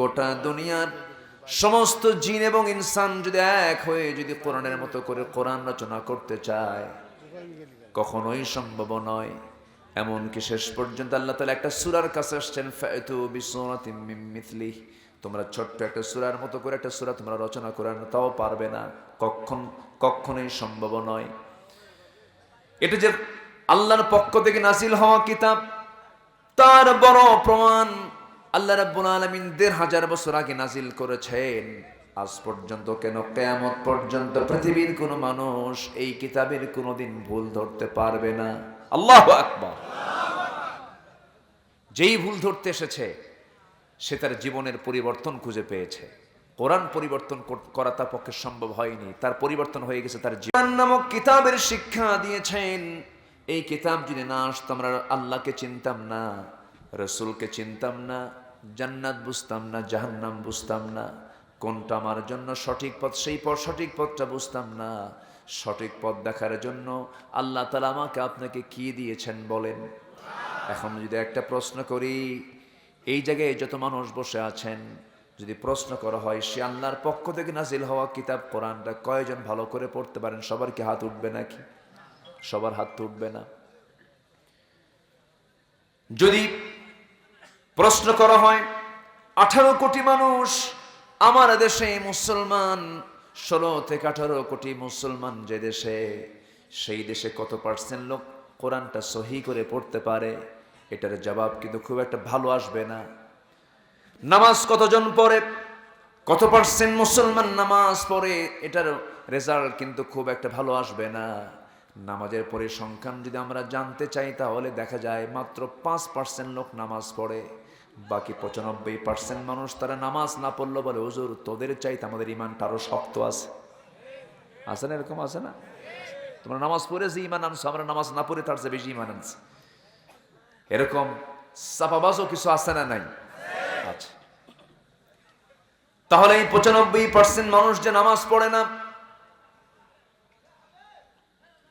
গোটা দুনিয়ার সমস্ত জিন এবং ইনসান যদি এক হয়ে যদি কোরআনের মতো করে কোরআন রচনা করতে চায়, কখনোই সম্ভব নয়। এমনকি শেষ পর্যন্ত আল্লাহ তাআলা একটা সূরার কাছে আসছেন, ফাতু বিসূরাতিন মিন মিথলিহি, তোমরা ছোট্ট একটা সূরার মতো করে একটা সূরা তোমরা রচনা করে আনো, তাও পারবে না, কখনোই সম্ভব নয়। এটা যে আল্লাহর পক্ষ থেকে নাজিল হওয়া কিতাব, তার বড় প্রমাণ আল্লাহ রাব্বুল আলামিন ১৫০০ বছর আগে নাজিল করেছেন। আজ পর্যন্ত কেন, কিয়ামত পর্যন্ত পৃথিবীর কোনো মানুষ এই কিতাবের কোনোদিন ভুল ধরতে পারবে না। আল্লাহু আকবার। যেই ভুল ধরতে এসেছে সে তার জীবনের পরিবর্তন খুঁজে পেয়েছে। কোরআন পরিবর্তন করা তার পক্ষে সম্ভব হয়নি, তার পরিবর্তন হয়ে গেছে তার জীবন নামক কিতাবের শিক্ষা দিয়েছেন। এই কিতাব যদি না আসতো আমরা আল্লাহকে চিনতাম না, রসুলকে চিনতাম না, জান্নাত বুঝতাম না, জাহান্নাম বুঝতাম না, কোনটা আমার জন্য সঠিক পথ সেই সঠিক পথটা বুঝতাম না। সঠিক পথ দেখার জন্য আল্লাহ তাআলা আমাকে আপনাকে কি দিয়েছেন বলেন? এখন যদি একটা প্রশ্ন করি, এই জায়গায় যত মানুষ বসে আছেন, যদি প্রশ্ন করা হয় সে আল্লাহর পক্ষ থেকে নাজিল হওয়া কিতাব কোরআনটা কয়জন ভালো করে পড়তে পারেন? সবার কি হাত উঠবে নাকি? সবার হাত তো উঠবে না। যদি প্রশ্ন করা হয় 18 কোটি মানুষ আমার দেশে মুসলমান, 16 থেকে 18 কোটি মুসলমান যে দেশে, সেই দেশে কত পার্সেন্ট লোক কোরআনটা সহি করে পড়তে পারে? এটার জবাব কিন্তু খুব একটা ভালো আসবে না। নামাজ কতজন পড়ে, কত পার্সেন্ট মুসলমান নামাজ পড়ে, এটার রেজাল্ট কিন্তু খুব একটা ভালো আসবে না। নামাজের পরিসংখ্যান যদি আমরা জানতে চাই তাহলে দেখা যায় মাত্র 5% লোক নামাজ পড়ে, বাকি 95% মানুষ তারা নামাজ না পড়লো বলে হুজুর তোদের চাইতে আমাদের ইমানটা আরো শক্ত আছে। আছে না? এরকম আছে না? তোমরা নামাজ পড়েছি ইমান আনছো, আমরা নামাজ না পড়ে তার চেয়ে বেশি ইমান আনছি। এরকম সাফাবাজও কিছু আছে না? নাই? আচ্ছা, তাহলে এই 95% মানুষ যে নামাজ পড়ে না,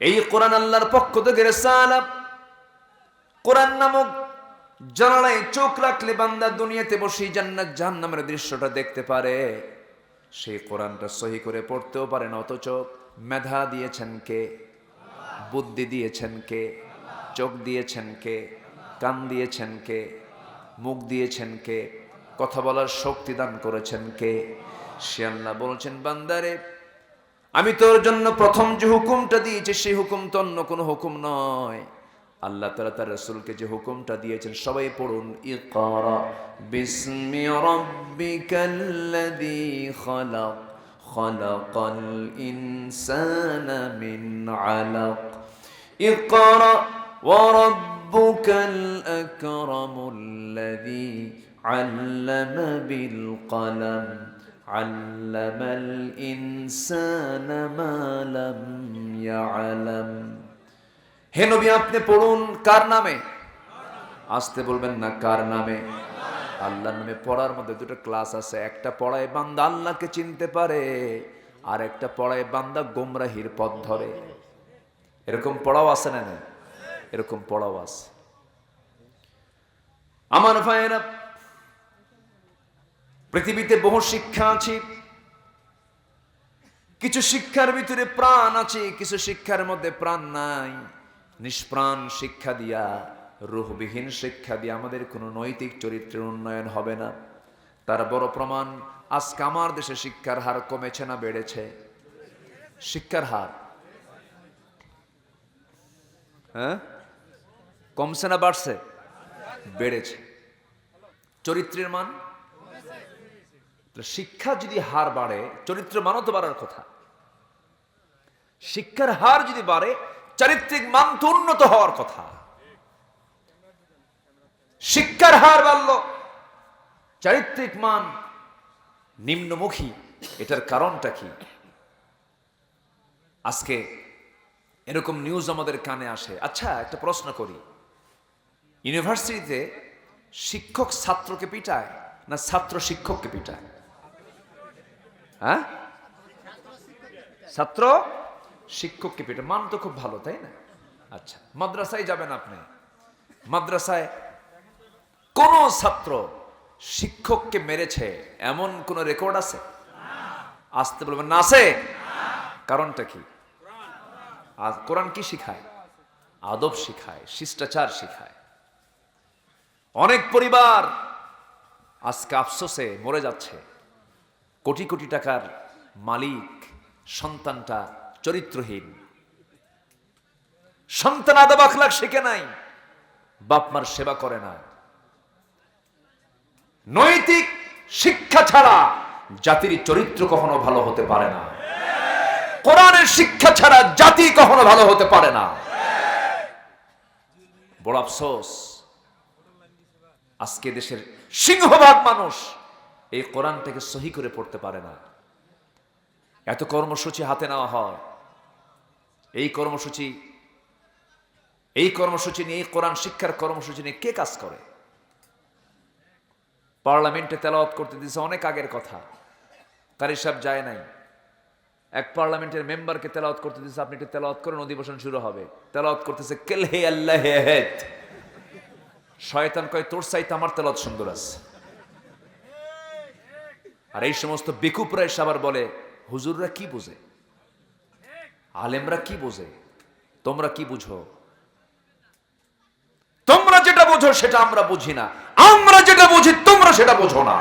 এই কোরআন আল্লাহর পক্ষ থেকে রিসালাত, কোরআন নামক জানালায় চোখ রাখলে বান্দা দুনিয়াতে বসে জান্নাত জাহান্নামের দৃশ্যটা দেখতে পারে। সেই কোরআনটা সহি করে পড়তেও পারে না, অথচ মেধা দিয়েছেন কে? বুদ্ধি দিয়েছেন কে? চোখ দিয়েছেন কে? কান দিয়েছেন কে? মুখ দিয়েছেন কে? কথা বলার শক্তি দান করেছেন কে? সে আল্লাহ বলছেন, বান্দারে আমি তোর জন্য প্রথম যে হুকুমটা দিয়েছি সেই হুকুম তো অন্য কোনো হুকুম নয়। আল্লাহ তাআলা তার রাসূলকে যে হুকুমটা দিয়েছেন, সবাই পড়ুন, ইকরা বিসমি রাব্বিকাল্লাযী খালাক খালাকাল ইনসানা মিন আলাক ইকরা ওয়া রাব্বুকাল আকরামুল্লাযী আল্লামা বিল কলম আল্লামাল ইনসানা মা লাম ইয়ালাম। হে নবী আপনি পড়ুন কার নামে? আসতে বলবেন না, কার নামে? আল্লাহর নামে। পড়ার মধ্যে দুটো ক্লাস আছে, একটা পড়ায় বান্দা আল্লাহকে চিনতে পারে, আর একটা পড়ায় বান্দা গোমরাহির পথ ধরে। এরকম পড়াও আছে না? এরকম পড়াও আছে। আমার ভাইয়েরা, পৃথিবীতে বহু শিক্ষা আছে, কিছু শিক্ষার ভিতরে প্রাণ আছে, কিছু শিক্ষার মধ্যে প্রাণ নাই। নিষ্প্রাণ শিক্ষা দিয়া, রূহবিহীন শিক্ষা দিয়ে আমাদের কোনো নৈতিক চরিত্রের উন্নয়ন হবে না। তার বড় প্রমাণ আজকে আমার দেশে শিক্ষার হার কমেছে না বেড়েছে? শিক্ষার হার কমছে না বাড়ছে? বেড়েছে। চরিত্রের মান, শিক্ষা যদি হার বাড়ে চরিত্রের মানও তো বাড়ার কথা। শিক্ষার হার যদি বাড়ে চারিত্রিক মান তো উন্নত হওয়ার কথা। শিক্ষার হার বাড়ল, চারিত্রিক মান নিম্নমুখী। এটার কারণটা কি? আজকে এরকম নিউজ আমাদের কানে আসে। আচ্ছা একটা প্রশ্ন করি, ইউনিভার্সিটিতে শিক্ষক ছাত্রকে পিটায় না ছাত্র শিক্ষককে পিটায়? হ্যাঁ, ছাত্র শিক্ষককে পিটায়। মান তো খুব ভালো, তাই না? আচ্ছা, মাদ্রাসায় যাবেন আপনি, মাদ্রাসায় কোন ছাত্র শিক্ষককে মেরেছে এমন কোন রেকর্ড আছে? আসতে বলবেন না আছে। কারণটা কি? আর কোরআন কি শিখায়? আদব শিখায়, শিষ্টাচার শিখায়। অনেক পরিবার আজকে আফসোসে মরে যাচ্ছে। কোটি কোটি টাকার মালিক, সন্তানটা চরিত্রহীন, সন্তান আদব আখলাক শিখে নাই, বাপ মার সেবা করে না। নৈতিক শিক্ষা ছাড়া জাতির চরিত্র কখনো ভালো হতে পারে না। কোরআনের শিক্ষা ছাড়া জাতি কখনো ভালো হতে পারে না। বড় আফসোস, আজকে দেশের সিংহভাগ মানুষ এই কোরআনটাকে সহি করে পড়তে পারে না। এত কর্মসূচি হাতে নেওয়া হয়, এই কর্মসূচি নিয়ে, এই কোরআন শিক্ষার কর্মসূচি নিয়ে কে কাজ করে? পার্লামেন্টে তেলাওয়াত করতে দিয়েছে অনেক আগের কথা, কারি সাহেব যায় নাই। এক পার্লামেন্টের মেম্বারকে তেলাওয়াত করতে দিয়েছে, আপনি একটু তেলাওয়াত করেন, অধিবেশন শুরু হবে। তেলাওয়াত করতেছে কেলহে আল্লাহ হেদ। শয়তান কয় তোর চাইতে আমার তেলাওয়াত সুন্দর আছে। আর এই সমস্ত বেকুবরা এসে আবার বলে হুজুররা কি বোঝে, আলেমরা কি বোঝে, তোমরা কি বুঝো? তোমরা যেটা বোঝো সেটা আমরা বুঝি না, আমরা যেটা বুঝি তোমরা সেটা বোঝো না।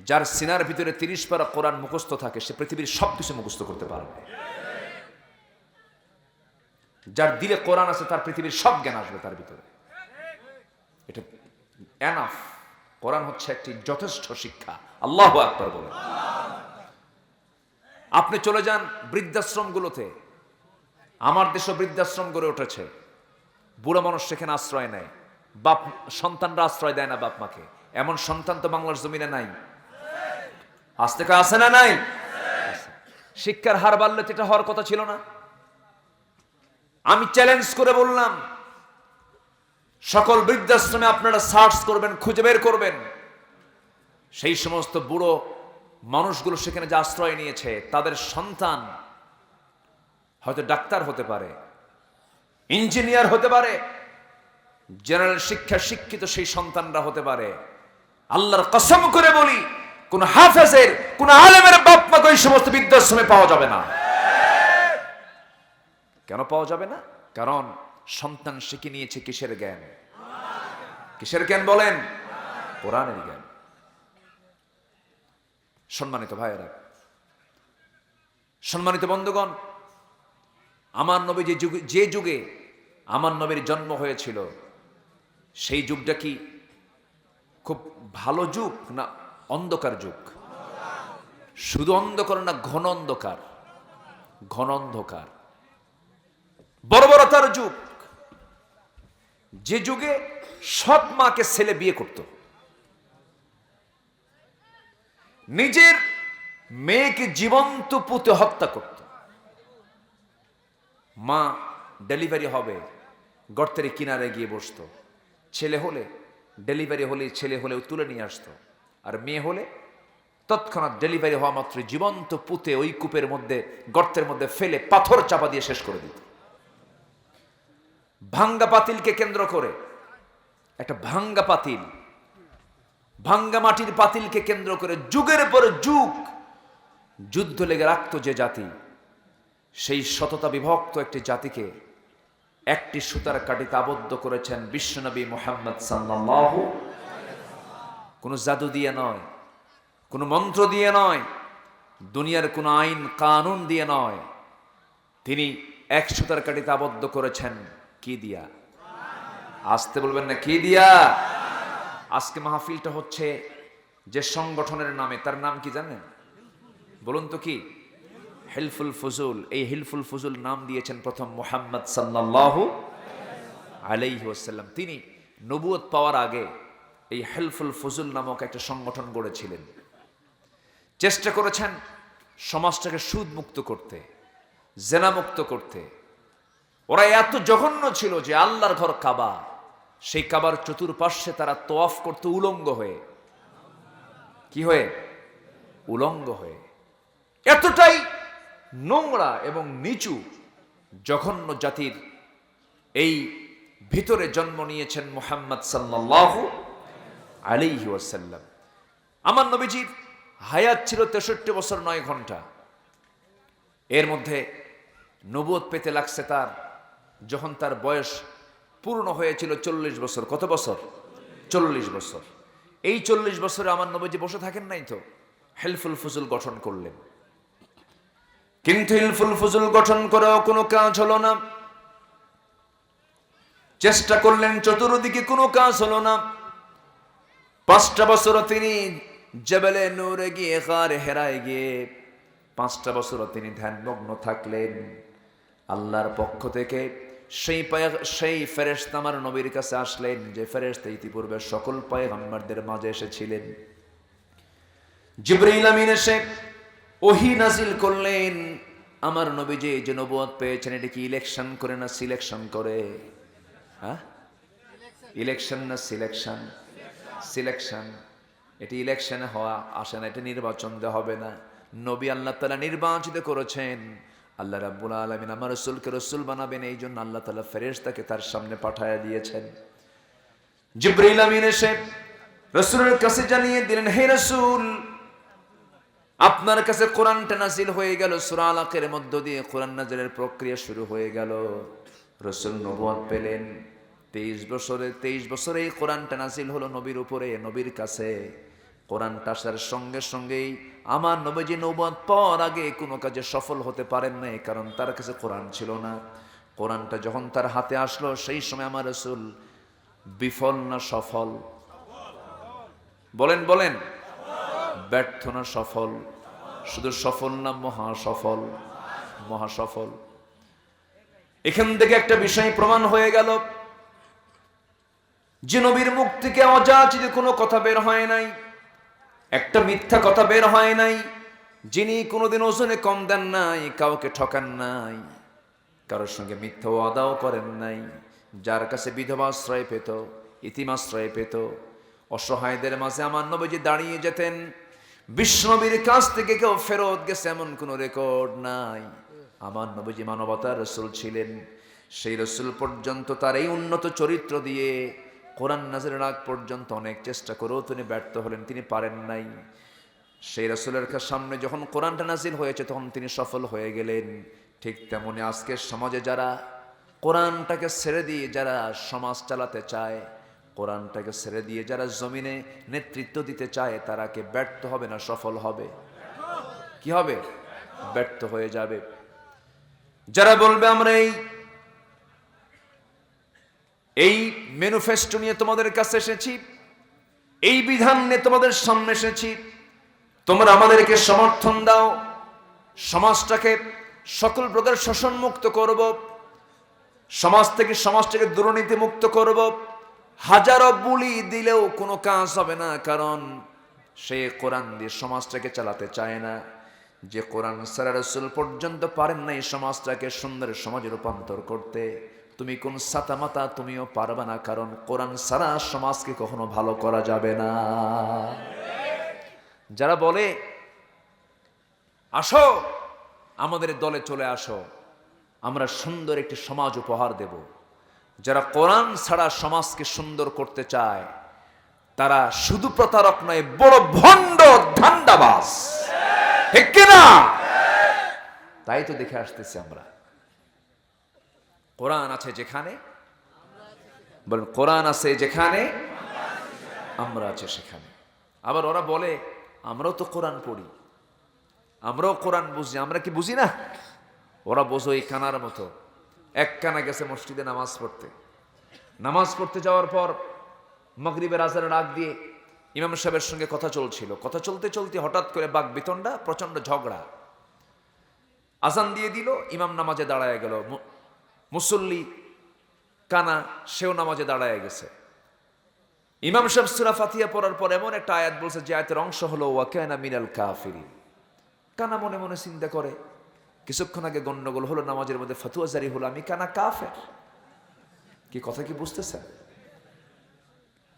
যার সিনার ভিতরে 30 পারা কোরআন মুখস্থ থাকে সে পৃথিবীর সবকিছু মুখস্থ করতে পারবে। যার দিলে কোরআন আছে তার পৃথিবীর সব জ্ঞান আসবে তার ভিতরে। এটা এনাফ। কোরআন হচ্ছে একটি যথেষ্ট শিক্ষা। আল্লাহু আকবার বলেন। আপনি চলে যান বৃদ্ধাশ্রমগুলোতে, আমার দেশে বৃদ্ধাশ্রম গড়ে উঠেছে। বুড়ো মানুষ সেখানে আশ্রয় নেয়, বাপ সন্তানরা আশ্রয় দেয় না বাপ মাকে। এমন সন্তান তো বাংলার জমিনে নাই। আজ থেকে আছে না নাই? শিক্ষার হার বাড়লে তো এটা হওয়ার কথা ছিল না। আমি চ্যালেঞ্জ করে বললাম, সকল বৃদ্ধাশ্রমে আপনারা সার্চ করবেন, খুঁজে বের করবেন সেই সমস্ত বুড়ো মানুষগুলো সেখানে যে আশ্রয় নিয়েছে, তাদের সন্তান হয়তো ডাক্তার হতে পারে, ইঞ্জিনিয়ার হতে পারে, জেনারেল শিক্ষা শিক্ষিত সেই সন্তানরা হতে পারে। আল্লাহর কসম করে বলি, কোন হাফেজের, কোন আলেমের বাপ মাকে ওই সমস্ত বৃদ্ধাশ্রমে পাওয়া যাবে না। কেন পাওয়া যাবে না? কারণ সন্তান শিখে নিয়েছে কিসের জ্ঞান? কিসের জ্ঞান বলেন? কোরআনের জ্ঞান। সম্মানিত ভাইয়েরা, সম্মানিত বন্ধুগণ, আমার নবী যে যুগে আমার নবীর জন্ম হয়েছিল, সেই যুগটা কি খুব ভালো যুগ না অন্ধকার যুগ? শুধু অন্ধকার না, ঘন অন্ধকার। ঘন অন্ধকার, বর্বরতার যুগ। যে যুগে সৎ মাকে ছেলে বিয়ে করত, নিজের মেয়েকে জীবন্ত পুঁতে হত্যা করত। মা ডেলিভারি হবে, গর্তের কিনারে গিয়ে বসতো। ছেলে হলে ডেলিভারি হলে, ছেলে হলেও তুলে নিয়ে আসতো। আর মেয়ে হলে তৎক্ষণাৎ ডেলিভারি হওয়া মাত্র জীবন্ত পুঁতে ওই কূপের মধ্যে, গর্তের মধ্যে ফেলে পাথর চাপা দিয়ে শেষ করে দিত। ভাঙ্গা পাতিলকে কেন্দ্র করে, একটা ভাঙ্গা পাতিল, ভাঙ্গা মাটির পাতিলকে কেন্দ্র করে যুগের পর যুগ যুদ্ধ লেগে রাখত যে জাতি, সেই শততা বিভক্ত একটি জাতিকে একটি সুতার কাঠিতে আবদ্ধ করেছেন বিশ্বনবী মুহাম্মদ সাল্লাল্লাহু। কোনো জাদু দিয়ে নয়, কোনো মন্ত্র দিয়ে নয়, দুনিয়ার কোনো আইন কানুন দিয়ে নয়। তিনি এক সুতার কাঠিতে আবদ্ধ করেছেন কি দিয়া? আসতে বলবেন না, কি দিয়া? আজকে মাহফিলটা হচ্ছে যে সংগঠনের নামে, তার নাম কি জানেন? বলুন তো কি? হিলফুল ফুজুল। এই হিলফুল ফুজুল নাম দিয়েছেন প্রথম মুহাম্মদ সাল্লাল্লাহু আলাইহি ওয়াসাল্লাম। তিনি নবুয়ত পাওয়ার আগে এই হিলফুল ফুজুল নামক একটা সংগঠন গড়েছিলেন। চেষ্টা করেছেন সমাজটাকে সুদ মুক্ত করতে, জেনা মুক্ত করতে। ওরা এত জঘন্য ছিল যে আল্লাহর ঘর কাবা, সেই কাবার চতুর্পার্শ্বে তারা তোয়াফ করত উলঙ্গ হয়ে। কি হয়ে? উলঙ্গ হয়ে। এতটাই নোংরা এবং নিচু জঘন্য জাতির এই ভিতরে জন্ম নিয়েছেন মুহাম্মদ সাল্লাল্লাহু আলাইহি ওয়াসাল্লাম। আমার নবীজির হায়াত ছিল 63 বছর 9 ঘন্টা। এর মধ্যে নবুয়ত পেতে লাগছে তার যখন তার বয়স পূর্ণ হয়েছিল 40 বছর। কত বছর? 40 বছর। এই 40 বছরে আমার নবীজি বসে থাকেন নাই তো, হিলফুল ফুজুল গঠন করলেন। কিন্তু হিলফুল ফুজুল গঠন করেও কোনো কাজ হলো না। চেষ্টা করলেন, চতুর্দিকে কোনো কাজ হলো না। 5টা বছর তিনি জেবেলে নূরে গিয়ে, গারে হেরায় গিয়ে 5টা বছর তিনি ধ্যানমগ্ন থাকলেন। আল্লাহর পক্ষ থেকে সেই ফেরেশতা আমার নবীর কাছে আসলেন, যে ফেরেশতা ইতিপূর্বে সকল পয়গম্বরদের মাঝে এসেছিলেন। জিবরাইল আমিন এসে ওহী নাজিল করলেন। আমার নবীজি যে নবুয়ত পেয়েছেন, এটা কি ইলেকশন করে না সিলেকশন করে? হ্যাঁ, ইলেকশন না সিলেকশন? সিলেকশন। এটি ইলেকশনে হওয়া আসে না, এটা নির্বাচন দেওয়া হবে না। নবী আল্লাহ তাআলা নির্বাচিত করেছেন। আল্লাহ রাব্বুল আলামিন আমার রাসূলকে রাসূল বানাবেন, এই জন্য আল্লাহ তাআলা ফেরেশতাকে তার সামনে পাঠায়া দিয়েছেন। জিবরাইল আমিন এসে রাসূলের কাছে জানিয়ে দিলেন, হে রাসূল, আপনার কাছে কোরআনটা নাজিল হয়ে গেল। সূরা আলাকের মধ্য দিয়ে কোরআন নাজিলের প্রক্রিয়া শুরু হয়ে গেল। রাসূল নবুয়ত পেলেন। 23 বছরে এই কোরআনটা নাজিল হলো নবীর উপরে, নবীর কাছে। কোরআনটা আসার সঙ্গে সঙ্গেই আমার নবীজি নবুয়ত পাওয়ার আগে কোনো কাজে সফল হতে পারেন নাই, কারণ তার কাছে কোরআন ছিল না। কোরআনটা যখন তার হাতে আসলো, সেই সময় আমার রাসূল বিফল না সফল? বলেন বলেন, ব্যর্থ না সফল? শুধু সফল না মহা সফল? মহা সফল। এখান থেকে একটা বিষয় প্রমাণ হয়ে গেল যে নবীর মুখ থেকে অযাচিত কোনো কথা বের হয় নাই, একটা মিথ্যা কথা বের হয় নাই। যিনি কোনোদিন ওজনে কম দেন নাই, কাউকে ঠকান নাই, কারোর সঙ্গে মিথ্যা ওয়াদাও করেন নাই। যার কাছে বিধবা আশ্রয় পেত, ইতিম আশ্রয় পেত, অসহায়দের মাঝে আমার নবীজি দাঁড়িয়ে যেতেন। বিশ্বনবীর কাছ থেকে কেউ ফেরত গেছে এমন কোনো রেকর্ড নাই। আমার নবীজি মানবতার রাসূল ছিলেন। সেই রাসূল পর্যন্ত তার এই উন্নত চরিত্র দিয়ে কোরআন নাজিলের আগ পর্যন্ত অনেক চেষ্টা করেও তিনি ব্যর্থ হলেন, তিনি পারেন নাই। সেই রাসূলের সামনে যখন কোরআনটা নাজিল হয়েছে, তখন তিনি সফল হয়ে গেলেন। ঠিক তেমনি আজকের সমাজে যারা কোরআনটাকে ছেড়ে দিয়ে যারা সমাজ চালাতে চায়, কোরআনটাকে ছেড়ে দিয়ে যারা জমিনে নেতৃত্ব দিতে চায়, তারা কে ব্যর্থ হবে না সফল হবে? কি হবে? ব্যর্থ হয়ে যাবে। যারা বলবে আমরা এই ম্যানিফেস্টো নিয়ে তোমাদের কাছে এসেছি, এই বিধান নিয়ে তোমাদের সামনে এসেছি, তোমরা আমাদেরকে সমর্থন দাও, সমাজটাকে সকল প্রকার শোষণ মুক্ত করব, সমাজটাকে দুর্নীতি মুক্ত করব, হাজারো বুলি দিলেও কোনো কাজ হবে না, কারণ সে কোরআন দিয়ে সমাজটাকে চালাতে চায় না। যে কোরআন ছাড়া রাসূল পর্যন্ত পারেন নাই সমাজটাকে সুন্দর সমাজে রূপান্তর করতে, তুমি কোন সাতামাতা তুমিও পারবে না, কারণ কোরআন ছাড়া সমাজকে কখনো ভালো করা যাবে না। যারা বলে আসো আমাদের দলে চলে আসো, আমরা সুন্দর একটি সমাজ উপহার দেব, যারা কোরআন ছাড়া সমাজকে সুন্দর করতে চায়, তারা শুধু প্রতারক নয়, বড় ভণ্ড ধান্দাবাজ, ঠিক কিনা? তাই তো দেখে আসতেছি আমরা। কোরআন আছে যেখানে, বলেন কোরআন আছে যেখানে, আমরা আছে সেখানে। আবার ওরা বলে আমরাও তো কোরআন পড়ি, আমরাও কোরআন বুঝি, আমরা কি বুঝি না? ওরা বোঝো এই কানার মতো। এক কানা গেছে মসজিদে নামাজ পড়তে যাওয়ার পর মাগরিবের আজানের আগ দিয়ে ইমাম সাহেবের সঙ্গে কথা চলছিল। কথা চলতে চলতে হঠাৎ করে বাক বিতণ্ডা, প্রচন্ড ঝগড়া। আজান দিয়ে দিল, ইমাম নামাজে দাঁড়ায় গেল, মুসল্লি কানা সেও নামাজে দাঁড়ায় গেছে। ইমাম সাহেব সূরা ফাতিহা পড়ার পর এমন একটা আয়াত বলছে যে আয়াতের অংশ হলো ওয়া কানা মিনাল কাফিরিন। কানা মনে মনে চিন্তা করে, কিছুক্ষণ আগে গন্ডগোল হলো, নামাজের মধ্যে ফতোয়া জারি হলো, আমি কানা কাফের। কি কথা কি বুঝতেছেন?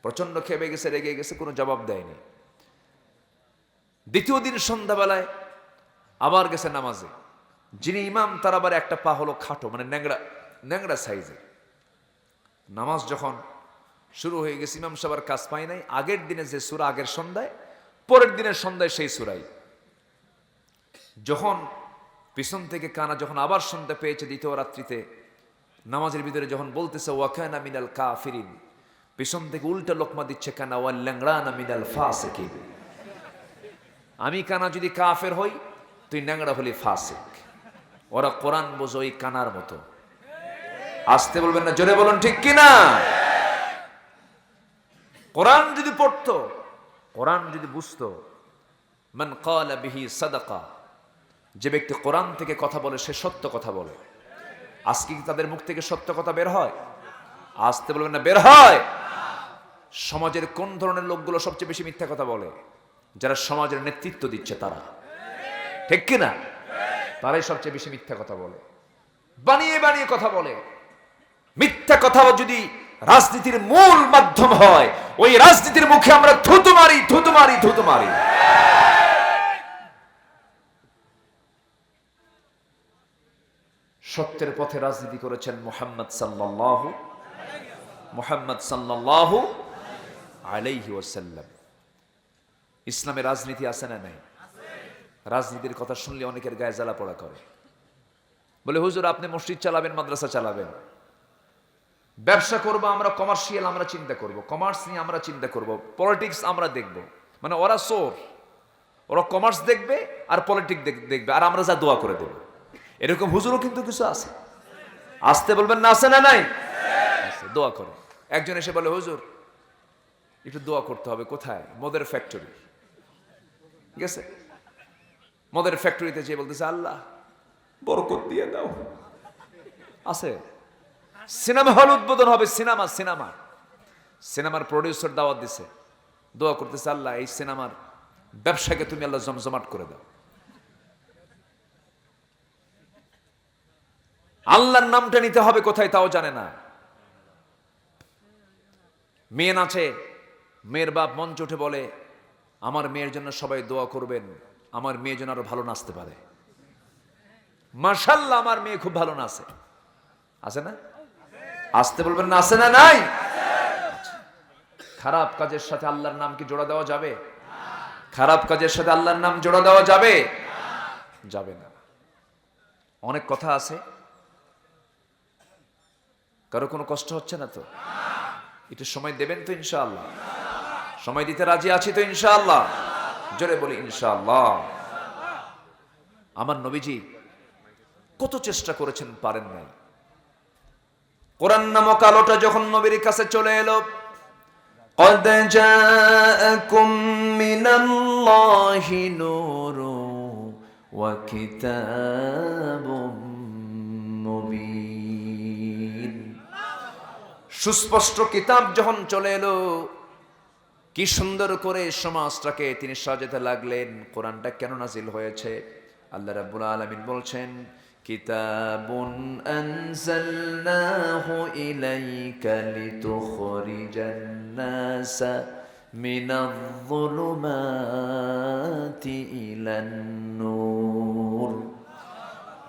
প্রচন্ড খেপে গেছে, রেগে গেছে, কোনো জবাব দেয়নি। দ্বিতীয় দিন সন্ধ্যাবেলায় আবার গেছে নামাজে। যিনি ইমাম তার আবার একটা পা হলো খাটো, মানে ন্যাংরা সাইজে। নামাজ যখন শুরু হয়ে গেছে, ইমাম সাহেবের কাজ পাই নাই, আগের দিনে যে সূরা আগের সন্ধ্যায়, পরের দিনের সন্ধ্যায় সেই সূরাই। যখন পিছন থেকে কানা যখন আবার শুনতে পেয়েছে দ্বিতীয় রাত্রিতে নামাজের ভিতরে যখন বলতেছে ওয়াকানা মিনাল কাফিরিন, পিছন থেকে উল্টা লোকমা দিচ্ছে কানা ওয়াল ল্যাংড়ানা মিনাল ফাসিকিন, আমি কানা যদি কাফের হই তুই ন্যাংড়া হলি ফাসিক। ওরা কোরআন বোঝো ওই কানার মতো। আসতে বলবেন না, জোরে বলুন ঠিক কিনা। কোরআন যদি পড়তো, কোরআন যদি বুঝতো, মান ক্বালা বিহি সাদাকা, যে ব্যক্তি কোরআন থেকে কথা বলে সে সত্য কথা বলে। আজকে কি তাদের মুখ থেকে সত্য কথা বের হয়? আসতে বলবেন না, বের হয়। সমাজের কোন ধরনের লোকগুলো সবচেয়ে বেশি মিথ্যা কথা বলে? যারা সমাজের নেতৃত্ব দিচ্ছে তারা, ঠিক কিনা? তারাই সবচেয়ে বেশি মিথ্যা কথা বলে, বানিয়ে বানিয়ে কথা বলে। মিথ্যা কথা যদি রাজনীতির মূল মাধ্যম হয়, ওই রাজনীতির মুখে আমরা থুতু মারি, থুতু মারি, থুতু মারি। সত্যের পথে রাজনীতি করেছেন মুহাম্মদ সাল্লাল্লাহু আলাইহি ওয়াসাল্লাম। ইসলামে রাজনীতি আছে না নাই? রাজনীতির কথা শুনলে অনেকের গায়ে জ্বালা পোড়া করে। বলে হুজুর আপনি মসজিদ চালাবেন, মাদ্রাসা চালাবেন, ব্যবসা করবো আমরা, কমার্শিয়াল আমরা চিন্তা করব, কমার্স নিয়ে আমরা চিন্তা করব, পলিটিক্স আমরা দেখব। মানে ওরা চোর, ওরা কমার্স দেখবে আর পলিটিক্স দেখবে, আর আমরা যা দোয়া করে দেব। এরকম হুজুরও কিন্তু কিছু আছে। আসতে বলবেন না, আছে না নাই? দোয়া করে। একজন এসে বলে হুজুর একটু দোয়া করতে হবে। কোথায়? মদের ফ্যাক্টরি। ঠিক আছে, মদের ফ্যাক্টরিতে যে বলতেছে আল্লাহ বরকত দিয়ে দাও। আছে সিনেমা হল উদ্বোধন হবে, সিনেমার প্রডিউসার দাওয়াত দিছে, দোয়া করতেছে আল্লাহ এই সিনেমার ব্যবসাকে তুমি আল্লাহ জমজমাট করে দাও। আল্লাহর নামটা নিতে হবে কোথায় তাও জানে না। মেয়ে নাচে, মেয়ের বাপ মঞ্চ উঠে বলে আমার মেয়ের জন্য সবাই দোয়া করবেন, আমার মেয়ে যেন আরো ভালো নাচতে পারে। মাশাআল্লাহ আমার মেয়ে খুব ভালো নাচে। আছে না? আসতে বলবেন না, আছে না নাই? খারাপ কাজের সাথে আল্লাহর নাম কি জোড়া দেওয়া যাবে? খারাপ কাজের সাথে আল্লাহর নাম জোড়া দেওয়া যাবে? যাবে না। অনেক কথা আছে, কারো কোনো কষ্ট হচ্ছে না তো? একটু সময় দেবেন তো ইনশাআল্লাহ? সময় দিতে রাজি আছি তো ইনশাআল্লাহ? জোরে বলি ইনশাআল্লাহ। আমার নবীজি কত চেষ্টা করেছেন, পারেন নাই। কোরআন নামক আলোটা যখন নবীর কাছে চলে এলো, قد جاءكم من الله نور وكتاب মুবিন, সুস্পষ্ট কিতাব যখন চলে এলো, কি সুন্দর করে সমাজটাকে তিনি সাজাতে লাগলেন। কোরআনটা কেন নাজিল হয়েছে? আল্লাহ রাব্বুল আলামিন বলছেন কিতাবুন আনজালনাহু ইলাইকা লিতুখরিজান নাসা মিনায-যুলুমাতি ইলান নূর।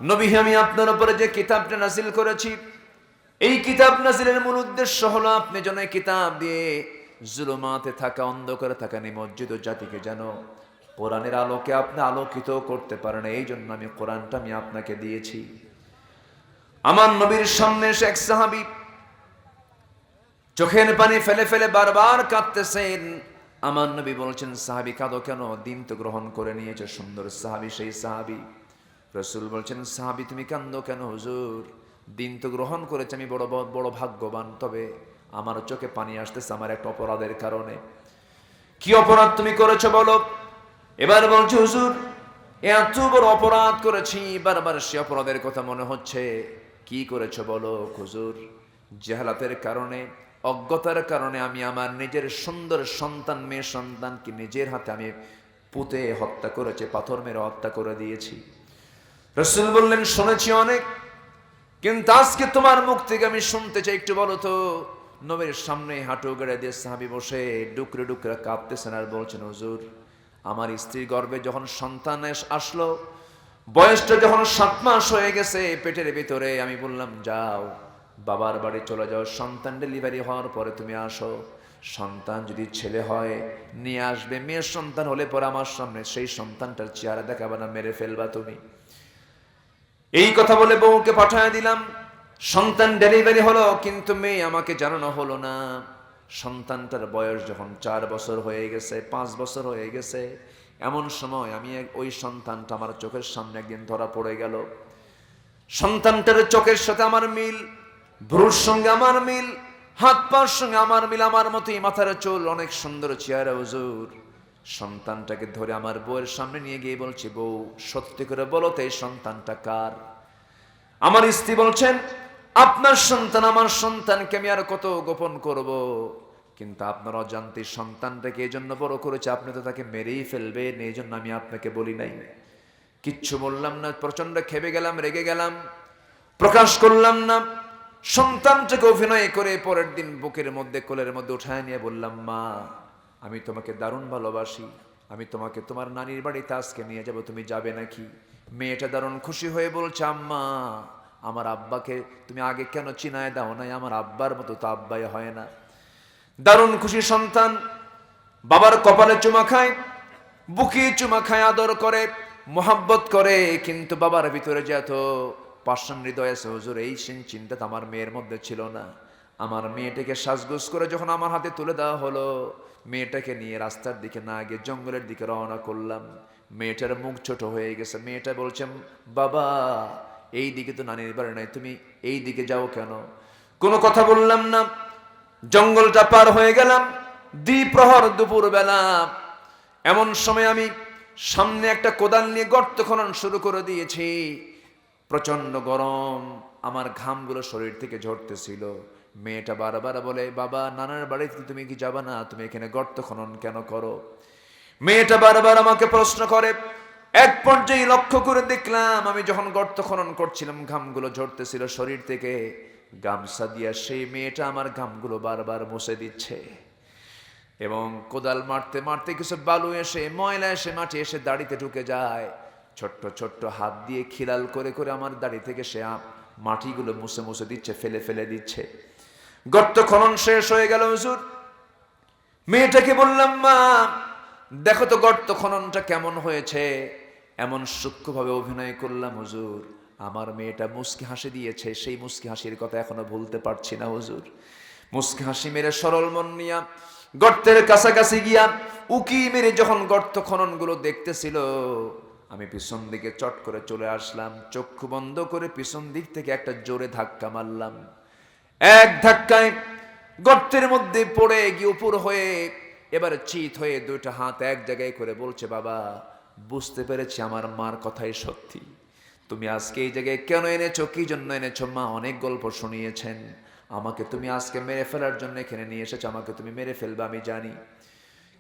নবী, আমি আপনার উপরে যে কিতাবটা নাজিল করেছি, এই কিতাব নাজিলের মূল উদ্দেশ্য হলো আপনি যেন এই কিতাব দিয়ে জুলুমাতে থাকা, অন্ধকারে থাকা নিমজ্জিত জাতিকে যেন কোরআনের আলোকে আপনি আলোকিত করতে পারেন। এই জন্য আমি কোরআনটা আমি আপনাকে দিয়েছি। আমার নবীর সামনে এসে এক সাহাবী চোখের পানি ফেলে ফেলে বারবার কাঁদতেছেন। আমার নবী বলছেন সাহাবী কাঁদো কেন? দিন তো গ্রহণ করে নিয়েছে। সুন্দর সাহাবী, সেই সাহাবী। রাসূল বলছেন সাহাবী তুমি কাঁদো কেন? হুজুর দিন তো গ্রহণ করেছে, আমি বড় ভাগ্যবান, তবে আমার চোখে পানি আসতেছে আমার একটা অপরাধের কারণে। কি অপরাধ তুমি করেছো বলো? এবার বলছে হুজুর এত বড় অপরাধ করেছি, বারবার সে অপরাধের কথা মনে হচ্ছে। কি করেছো বলো? হুজুর জাহালাতের কারণে, অজ্ঞতার কারণে আমি আমার নিজের সুন্দর সন্তান, মেয়ে সন্তানকে নিজের হাতে আমি পুঁতে হত্যা করেছি, পাথর মেরে হত্যা করে দিয়েছি। রাসূল বললেন শুনেছি অনেক, কিন্তু আজকে তোমার মুখ থেকে আমি শুনতে চাই, একটু বলো তো। নবীর সামনে হাঁটু গেড়ে দিয়ে সাহাবী বসে ডুকরে ডুকরে কাঁদতেছেন আর বলছেন হুজুর আমার স্ত্রীর গর্ভে যখন সন্তান আসলো, বয়সটা যখন 7 মাস হয়ে গেছে পেটের ভিতরে, আমি বললাম যাও বাবার বাড়ি চলে যাও, সন্তান ডেলিভারি হওয়ার পরে তুমি আসো। সন্তান যদি ছেলে হয় নিয়ে আসবে, মেয়ের সন্তান হলে পরে আমার সামনে সেই সন্তানটার চেহারা দেখাবে না, মেরে ফেলবা তুমি। এই কথা বলে বউকে পাঠায় দিলাম। সন্তান ডেলিভারি হলো, কিন্তু মেয়ে আমাকে জানানো হলো না। সন্তানটার বয়স যখন 4 বছর হয়ে গেছে, 5 বছর হয়ে গেছে, এমন সময় আমি ওই সন্তানটা আমার চোখের সামনে একদিন ধরা পড়ে গেল। সন্তানটার চোখের সাথে আমার মিল, ভ্রুর সঙ্গে আমার মিল, হাত পার সঙ্গে আমার মিল, আমার মতোই মাথার চুল, অনেক সুন্দর চেহারা হুজুর। সন্তানটাকে ধরে আমার বউয়ের সামনে নিয়ে গিয়ে বলছি, বউ সত্যি করে বলো তো এই সন্তানটা কার? আমার স্ত্রী বলছেন, আপনার সন্তান, আমার সন্তানকে আমি আর কত গোপন করব, কিন্তু আপনার অজান্তে সন্তানটাকে এই জন্য বড় করেছে, আপনি তো তাকে মেরেই ফেলবেন, এই জন্য আমি আপনাকে বলি নাই। কিচ্ছু বললাম না, প্রচন্ড খেপে গেলাম, রেগে গেলাম, প্রকাশ করলাম না। সন্তানটাকে অভিনয় করে পরের দিন বুকের মধ্যে, কোলের মধ্যে উঠায় নিয়ে বললাম, মা আমি তোমাকে দারুণ ভালোবাসি, আমি তোমাকে তোমার নানির বাড়িতে আজকে নিয়ে যাব, তুমি যাবে নাকি? মেয়েটা দারুণ খুশি হয়ে বলছে, আম্মা আমার আব্বাকে তুমি আগে কেন চিনায় দাও নাই, আমার আব্বার মতো তো আব্বাই হয় না। দারুণ খুশি সন্তান, বাবার কপালে চুমা খায়, বুকে চুমা খায়, আদর করে, মোহাব্বত করে, কিন্তু বাবার ভিতরে যে এত পাষাণ হৃদয় আছে হুজুর, এই চিন্তা তো আমার মেয়ের মধ্যে ছিল না। আমার মেয়েটাকে সাজগোজ করে যখন আমার হাতে তুলে দেওয়া হলো, মেয়েটাকে নিয়ে রাস্তার দিকে না গিয়ে জঙ্গলের দিকে রওনা করলাম। মেয়েটার মুখ ছোট হয়ে গেছে, মেয়েটা বলছে, বাবা এই দিকে তো নানির বাড়ি নাই, তুমি এই দিকে যাও কেন? কোনো কথা বললাম না। জঙ্গলটা পার হয়ে গেলাম, দ্বিপ্রহর দুপুর বেলা। এমন সময় আমি সামনে একটা কোদাল নিয়ে গর্ত খনন শুরু করে দিয়েছি। প্রচন্ড গরম, আমার ঘামগুলো শরীর থেকে ঝরতেছিল। মেয়েটা বারবার বলে, বাবা নানার বাড়িতে তুমি কি যাবা না, তুমি এখানে গর্ত খনন কেন করো? মেয়েটা বারবার আমাকে প্রশ্ন করে। এক পর্যায়ে লক্ষ্য করে দেখলাম, আমি যখন গর্ত খনন করছিলাম ঘামগুলো ঝরতেছিল শরীর থেকে, গামছা দিয়া সেই মেয়েটা আমার ঘামগুলো বারবার মুছে দিচ্ছে। এবং কোদাল মারতে মারতে কিছু বালু এসে, ময়লা এসে, মাটি এসে দাড়িতে ঢুকে যায়। ছোট্ট ছোট্ট হাত দিয়ে খিলাল করে করে আমার দাড়ি থেকে সে মাটিগুলো মুছে মুছে দিচ্ছে, ফেলে ফেলে দিচ্ছে। গর্ত খনন শেষ হয়ে গেল হুজুর। মেয়েটাকে বললাম, মা দেখো তো গর্ত খননটা কেমন হয়েছে। এমন সূক্ষ্মভাবে অভিনয় করলাম হুজুর, আমার মেয়েটা মুস্কি হাসি দিয়েছে, সেই মুস্কি হাসির কথা এখনো ভুলতে পারছি না হুজুর। মুস্কি হাসি মেরে সরল মন নিয়া গর্তের কাছাকাছি গিয়া উকি মেরে যখন গর্ত খনন গুলো দেখতেছিল, আমি পিছন দিকে চট করে চলে আসলাম। চক্ষু বন্ধ করে পিছন দিক থেকে একটা জোরে ধাক্কা মারলাম। এক ধাক্কায় গর্তের মধ্যে পড়ে গিয়ে উপর হয়ে এবার চিত হয়ে দুইটা হাত এক জায়গায় করে বলছে, বাবা বুঝতে পেরেছি আমার মার কথাই সত্যি, তুমি আজকে এই জায়গায় কেন এনেছো, কি জন্য এনেছো? মা অনেক গল্প শুনিয়েছেন, আমাকে তুমি আজকে মেরে ফেলার জন্য এখানে নিয়ে এসেছো, আমাকে তুমি মেরে ফেলবে আমি জানি,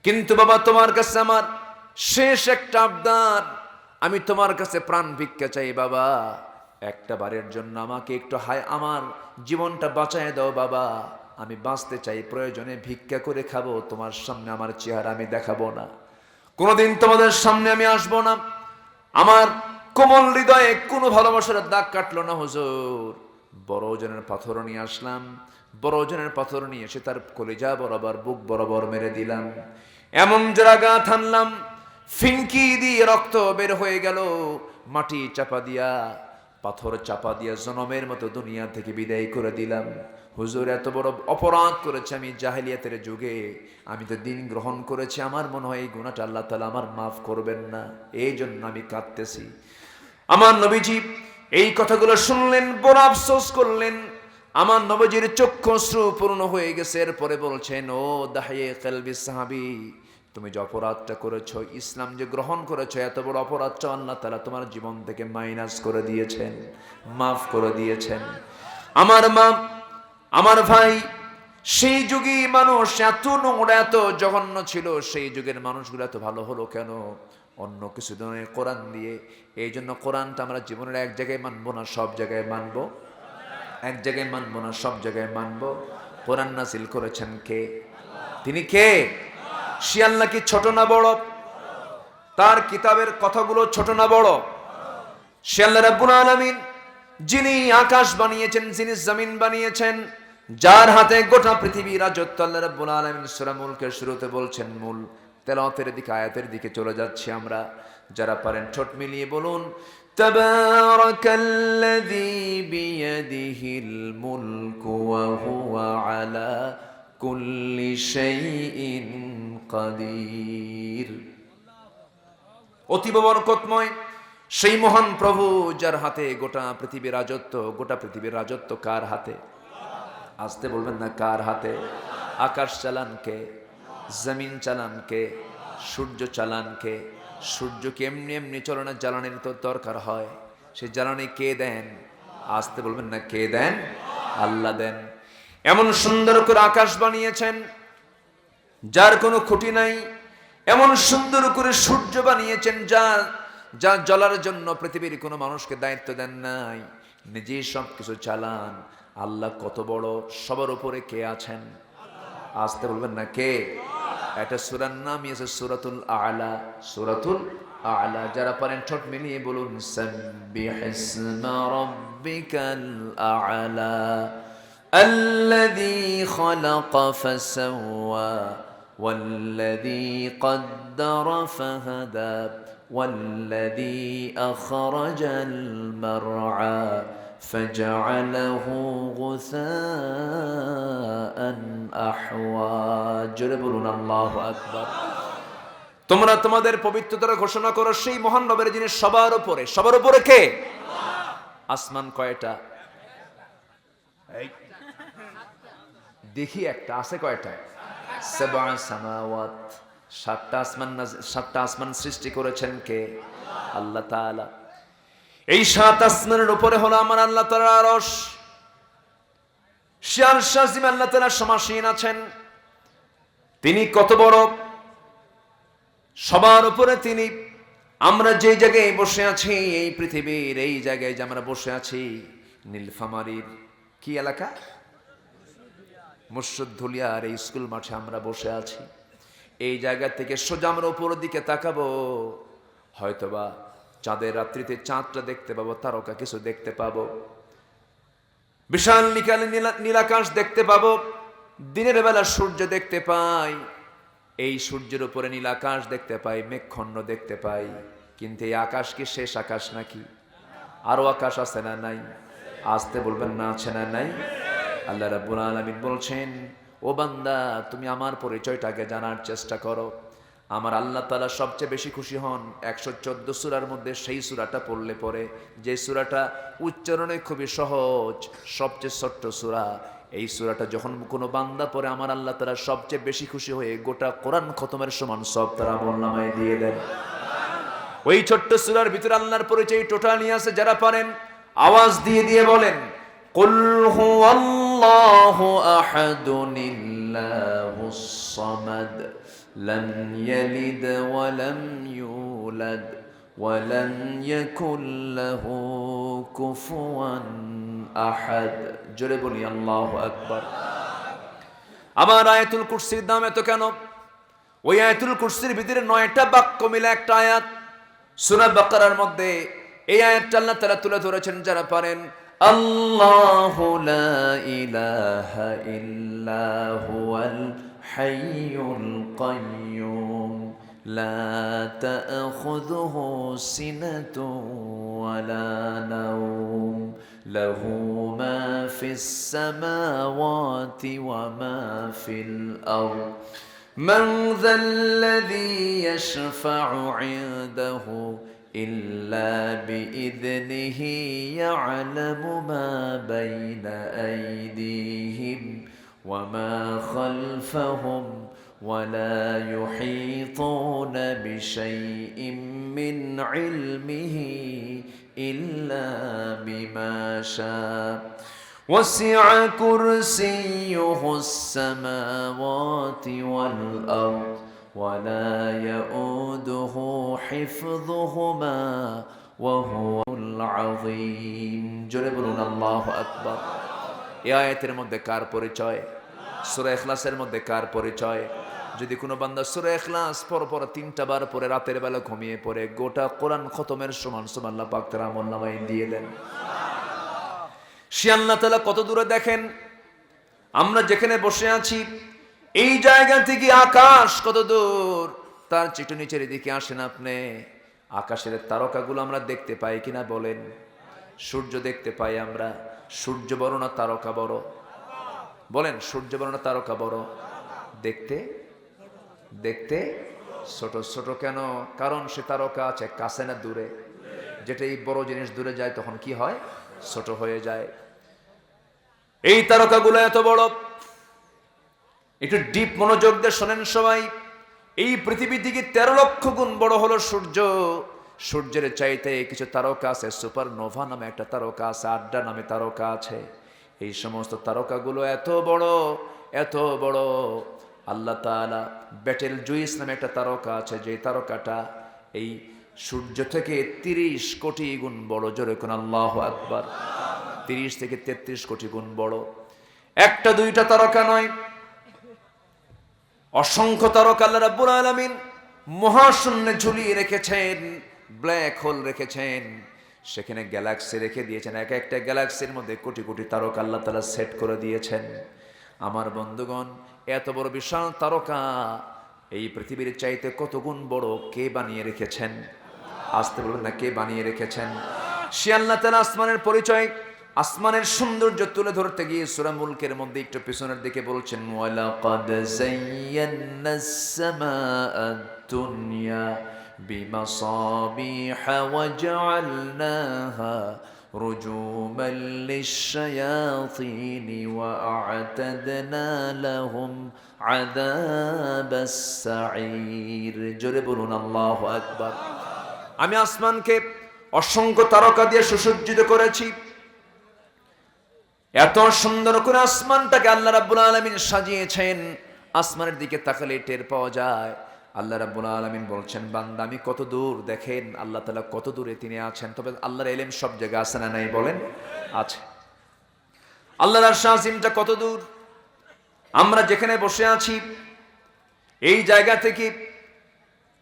কিন্তু বাবা তোমার কাছে আমার শেষ একটা আবদার, আমি তোমার কাছে প্রাণ ভিক্ষা চাই বাবা, একটা বারের জন্য আমাকে একটু আমার জীবনটা বাঁচায় দাও বাবা, আমি বাঁচতে চাই, প্রয়োজনে ভিক্ষা করে খাবো, তোমার সামনে আমার চেহারা আমি দেখাবো না, কোনোদিন তোমাদের সামনে আমি আসবো না। আমার কোমল হৃদয়ে কোনো ভালোবাসার দাগ কাটলো না হুজুর। বড় ওজনের পাথর নিয়ে আসলাম, বড় ওজনের পাথর নিয়ে এসে তার কলিজা বরাবর, বুক বরাবর মেরে দিলাম। এমন জায়গা থানলাম, ফিনকি দিয়ে রক্ত বের হয়ে গেল। মাটি চাপা দিয়া, পাথর চাপা দিয়া জনমের মতো দুনিয়া থেকে বিদায় করে দিলাম। হুজুর এত বড় অপরাধ করেছে আমি জাহেলিয়াতের যুগে, আমি তো দিন গ্রহণ করেছি, আমার মনে হয় এই গুনাহটা আল্লাহ তাআলা আমার মাফ করবেন না, এই জন্য আমি কাঁদতেছি। আমার নবীজি এই কথাগুলো শুনলেন, বড় আফসোস করলেন। আমার নবীজির চক্ষু অশ্রু পূর্ণ হয়ে গেছে। এরপরে বলছেন, ও দাহিয়ে কলবি সাহাবী, তুমি যে অপরাধটা করেছো, ইসলাম যে গ্রহণ করেছো, এত বড় অপরাধটা আল্লাহ তাআলা তোমার জীবন থেকে মাইনাস করে দিয়েছেন, মাফ করে দিয়েছেন। আমার মা, আমার ভাই, সেই যুগে মানুষ এত নোংরা, এত জঘন্য ছিল, সেই যুগের মানুষগুলো এত ভালো হলো কেন? অন্য কিছু ধরনের কোরআন দিয়ে। এই জন্য কোরআনটা আমরা জীবনের এক জায়গায় মানবো না, সব জায়গায় মানবো, এক জায়গায় মানবো না, সব জায়গায় মানবো। কোরআন নাযিল করেছেন কে? তিনি কে? সে আল্লাহ কি ছোট না বড়? তার কিতাবের কথাগুলো ছোট না বড়? সে আল্লাহ রাব্বুল আলামিন যিনি আকাশ বানিয়েছেন, যিনি জমিন বানিয়েছেন, যার হাতে গোটা পৃথিবী রাজত্ব। আল্লাহ রাব্বুল আলামিন সূরা মুলকের শুরুতে বলছেন, মূল তেলাওয়াতের দিকে, আয়াতের দিকে চলে যাচ্ছি আমরা। যারা পারেন ঠোঁট মিলিয়ে বলুন, তাবারাকাল্লাযী বিয়াদিহিল মুলকু ওয়া হুয়া আলা কুল্লি শাইইন কাদির। অতীব বরকতময় সেই মহান প্রভু, যার হাতে গোটা পৃথিবীর রাজত্ব। গোটা পৃথিবীর রাজত্ব কার হাতে? আসতে বলবেন না, কার হাতে? আকাশ চালান কে? জমিন চালান কে? সূর্য চালান কে? সূর্যকে এমনি এমনি চলে না, জ্বালানির তো দরকার হয়। সে জ্বালানি কে দেন? আসতে বলবেন না, কে দেন? আল্লাহ দেন। এমন সুন্দর করে আকাশ বানিয়েছেন যার কোনো খুঁটি নাই। এমন সুন্দর করে সূর্য বানিয়েছেন যা জ্বলার জন্য পৃথিবীর কোনো মানুষকে দায়িত্ব দেন নাই, নিজেই সব কিছু চালান। আল্লাহ কত বড়, সবার উপরে কে আছেন? আসতে বলবেন না, কে? এটা সূরার নামই আছে সূরাতুল আ'লা। সূরাতুল আ'লা। যারা পারেন ঠোঁট মিলিয়ে বলুন, সাব্বিহিসমা রাব্বিকাল আ'লা আল্লাযী খালাকা ফাসাওয়া ওয়াল্লাযী কদ্দারা ফাহাদা ওয়াল্লাযী আখরাজাল মারআ فجعله غثاء أحوى। জোরে বলুন আল্লাহু আকবার। তোমরা তোমাদের পবিত্রতা ঘোষণা করো সেই মহান রবের, যিনি সবার উপরে। সবার উপরে কে? আসমান কয়টা? দেখি একটা আছে, কয়টা? সাবআ সামাওয়াত। সাতটা আসমান সৃষ্টি করেছেন কে? আল্লাহ তাআলা। এই ৭ আসমানের উপরে হলো আমার আল্লাহ তাআলার আরশ। সে আরশ আজিম আল্লাহ তাআলা সমাসীন আছেন। তিনি কত বড়, সবার উপরে তিনি। আমরা যে জায়গায় বসে আছি, এই পৃথিবীর এই জায়গায় যে আমরা বসে আছি, নীলফামারীর কি এলাকা? মুর্শিদুলিয়ার এই স্কুল মাঠে আমরা বসে আছি। এই জায়গা থেকে সোজা আমরা উপরের দিকে তাকাবো, হয়তোবা চাঁদের রাত্রিতে চাঁদটা দেখতে পাবো, তারকা কিছু দেখতে পাবো, বিশাল নীলাকাশ দেখতে পাবো। দিনের বেলা সূর্য দেখতে পাই, এই সূর্যের উপরে নীলাকাশ দেখতে পাই, মেঘখণ্ড দেখতে পাই। কিন্তু এই আকাশ কি শেষ আকাশ নাকি? আরো আকাশ আছে না নাই? আসতে বলবেন না, আছে না নাই? আল্লাহ রাব্বুল আলামিন বলছেন, ও বান্দা, তুমি আমার পরিচয়টাকে জানার চেষ্টা করো। আমার আল্লাহ তাআলা সবচেয়ে বেশি খুশি হন 114 সূরার মধ্যে সেই সূরাটা পড়লে পরে, যে সূরাটা উচ্চারণে খুবই সহজ, সবচেয়ে ছোট্ট সূরা। এই সূরাটা যখন কোনো বান্দা পড়ে, আমার আল্লাহ তাআলা সবচেয়ে বেশি খুশি হয়ে গোটা কোরআন খতমের সমান সব তার আমলনামায় দিয়ে দেন। ওই ছোট্ট সূরার ভিতরে আল্লাহর পরিচয় টোটালি আছে। যারা পারেন আওয়াজ দিয়ে দিয়ে বলেন, কুল হুয়াল্লাহু আহাদুনিল্লাহুস সামাদ لم يلد ولم يولد ولم يكن له كفوا أحد। জোরে বলি আল্লাহু আকবার। আমার আয়াতুল কুরসির দাম এত কেন? ওই আয়াতুল কুরসির ভিতরে 9টা বাক্য মিলে একটা আয়াত। সূরা বাকারার মধ্যে এই আয়াতটা আল্লাহ তাআলা তুলে ধরেছেন। যারা পারেন, আল্লাহু লা ইলাহা ইল্লা হুয়াল حي القيوم لا تأخذه سنة ولا نوم له ما في السماوات وما في الأرض من ذا الذي يشفع عنده إلا بإذنه يعلم ما بين أيديهم وما خلفهم ولا يحيطون بشيء من علمه إلا بما شاء وسع كرسيه السماوات والأرض ولا يؤوده حفظهما وهو العظيم। জোরে বলুন আল্লাহু আকবার। এই আয়াতের মধ্যে কার পরিচয়? সূরা ইখলাসের মধ্যে কার পরিচয়? যদি কোনো বান্দা সূরা ইখলাস পর 3টা বার পরে রাতের বেলা ঘুমিয়ে পড়ে, গোটা কোরআন খতমের সমান আল্লাহ পাক তার আমলনামায় দিয়ে দেন। সে আল্লাহ তাআলা কত দূরে দেখেন। আমরা যেখানে বসে আছি এই জায়গা থেকে আকাশ কত দূর, তার চিটু নিচের দিকে আসেন আপনি, আকাশের তারকাগুলো আমরা দেখতে পাই কিনা বলেন? সূর্য দেখতে পাই আমরা, সূর্য বড় না তারকা বড়? বলেন, সূর্য বড় না তারকা বড়? দেখতে দেখতে ছোট। ছোট কেন? কারণ সে তারকা আছে কাছে না দূরে? যেটা এই বড় জিনিস দূরে যায় তখন কি হয়? ছোট হয়ে যায়। এই তারকাগুলো এত বড়। একটু ডিপ মনোযোগ দিয়ে শোনেন সবাই। এই পৃথিবী থেকে 13 লক্ষ গুণ বড় হলো সূর্য। সূর্যের চাইতে কিছু তারকা আছে, সুপার নোভা নামে একটা তারকা আছে, আড্ডা নামে তারকা আছে। এই সমস্ত তারকাগুলো এত বড়, এত বড়। আল্লাহ তাআলা ব্যাটেল জুইস নামে একটা তারকা আছে, যে তারকাটা এই সূর্য থেকে 30 কোটি গুণ বড়। জোরে কোন আল্লাহু আকবার। 30 থেকে 33 কোটি গুণ বড়। একটা দুইটা তারকা নয়, অসংখ্য তারকা আল্লাহ রাব্বুল আলামিন মহাশূন্যে ঝুলিয়ে রেখেছেন, ব্ল্যাক হোল রেখেছেন, সেখানে গ্যালাক্সি রেখে দিয়েছেন। এক একটা গ্যালাক্সির মধ্যে কোটি কোটি তারকা আল্লাহ তাআলা সেট করে দিয়েছেন। আমার বন্ধুগণ, এত বড় বিশাল তারকা এই পৃথিবীর চাইতে কত গুণ বড়, কে বানিয়ে রেখেছেন? আসতে বলবেন না, কে বানিয়ে রেখেছেন? সে আল্লাহ তাআলা আসমানের পরিচয়, আসমানের সৌন্দর্য তুলে ধরতে গিয়ে সূরা মুলকের মধ্যে একটু পিছনের দিকে বলছেন, ওয়ালাকাদ যায়্যানাস সামাআদ দুনিয়া বিমাসাবিহা ওয়াজআলনাহা রুজুমান লিশ-শায়াতিন ওয়া আ'তাদনা লাহুম আযাবাস সাঈর। জোরে বলুন আল্লাহু আকবার। আমি আসমানকে অসংখ্য তারকা দিয়ে সুসজ্জিত করেছি। এত সুন্দর করে আসমানটাকে আল্লাহ রাব্বুল আলামিন সাজিয়েছেন। আসমানের দিকে তাকালে টের পাওয়া যায় আল্লাহ রাব্বুল আলামিন বলছেন, বান্দা আমি কত দূর, দেখেন আল্লাহ তাআলা কত দূরে তিনি আছেন। তবে আল্লাহর ইলম সব জায়গায় আছে না নাই বলেন? আছে। আল্লাহর আরশ আজিমটা কত দূর। আমরা যেখানে বসে আছি এই জায়গা থেকে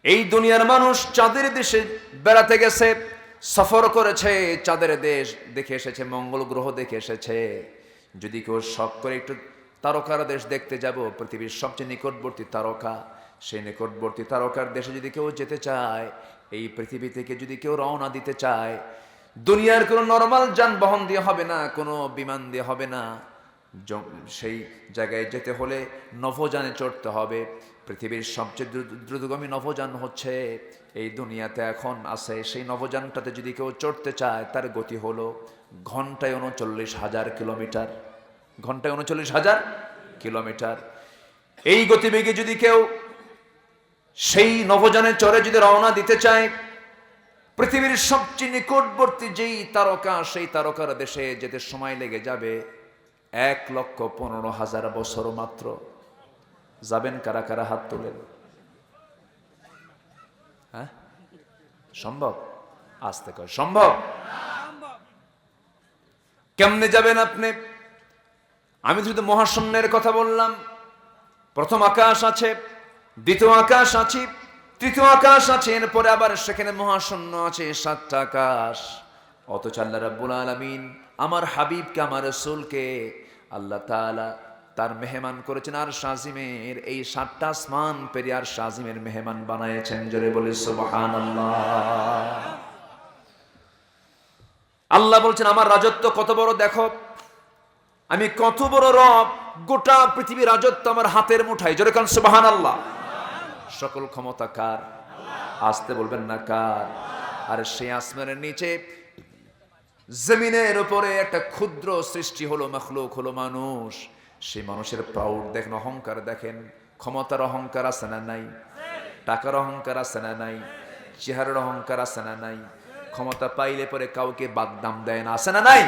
এই দুনিয়ার মানুষ চাঁদের দেশে বেড়াতে গেছে, সফর করেছে, চাঁদের দেশ দেখে এসেছে, মঙ্গল গ্রহ দেখে এসেছে। যদি কেউ শখ করে একটু তারকার দেশ দেখতে যাব, পৃথিবীর সবচেয়ে নিকটবর্তী তারকা, সেই নিকটবর্তী তারকার দেশে যদি কেউ যেতে চায়, এই পৃথিবী থেকে যদি কেউ রওনা দিতে চায়, দুনিয়ার কোনো নরমাল যানবাহন দিয়ে হবে না, কোনো বিমান দিয়ে হবে না। সেই জায়গায় যেতে হলে নভোযানে চড়তে হবে। পৃথিবীর সবচেয়ে দ্রুতগামী নভোযান হচ্ছে এই দুনিয়াতে এখন আছে। সেই নভোযানটাতে যদি কেউ চড়তে চায়, তার গতি হলো ঘন্টায় 39,000 কিলোমিটার। ঘন্টায় 39,000 কিলোমিটার। এই গতিবেগে যদি কেউ সেই নভোযানে চড়ে যদি রওনা দিতে চায়, পৃথিবীর সবচেয়ে নিকটবর্তী যেই তারকা, সেই তারকার দেশে যেতে সময় লেগে যাবে 1,15,000 বছর মাত্র। যাবেন কারা কারা? হাত তোলেন। হ্যাঁ, সম্ভব? আসতে কর, সম্ভব? কেমনে যাবেন আপনি? আমি শুধু মহাশূন্যের কথা বললাম। প্রথম আকাশ আছে, দ্বিতীয় আকাশ আছে, তৃতীয় আকাশ আছে, এরপরে আবার সেখানে মহাশূন্য আছে, 7টা আকাশ। অথচ আল্লাহ রাব্বুল আলামিন আমার হাবিবকে, আমার রাসূলকে আল্লাহ তাআলা তার মেহমান করেছেন আরশ আজিমের। এই 7টা আসমান পেরিয়ে আরশ আজিমের মেহমান বানায়েছেন। জোরে বলে সুবহানাল্লাহ। আল্লাহ বলছেন, আমার রাজত্ব কত বড় দেখো, আমি কত বড় রব, গোটা পৃথিবীর রাজত্ব আমার হাতের মুঠায়। জোরে কান সুবহানাল্লাহ। সকল ক্ষমতা কার? আসতে বলবেন না কার? আর সেই আসমানের নিচে জমিনের উপরে একটা ক্ষুদ্র সৃষ্টি হলো, মাখলুক হলো মানুষ। সেই মানুষের প্রাউড দেখেন, অহংকার দেখেন। ক্ষমতার অহংকার আছে না নাই? টাকার অহংকার আছে না নাই? চেহারার অহংকার আছে না নাই? ক্ষমতা পাইলে পরে কাউকে বাদনাম দেয় না, আছে না নাই?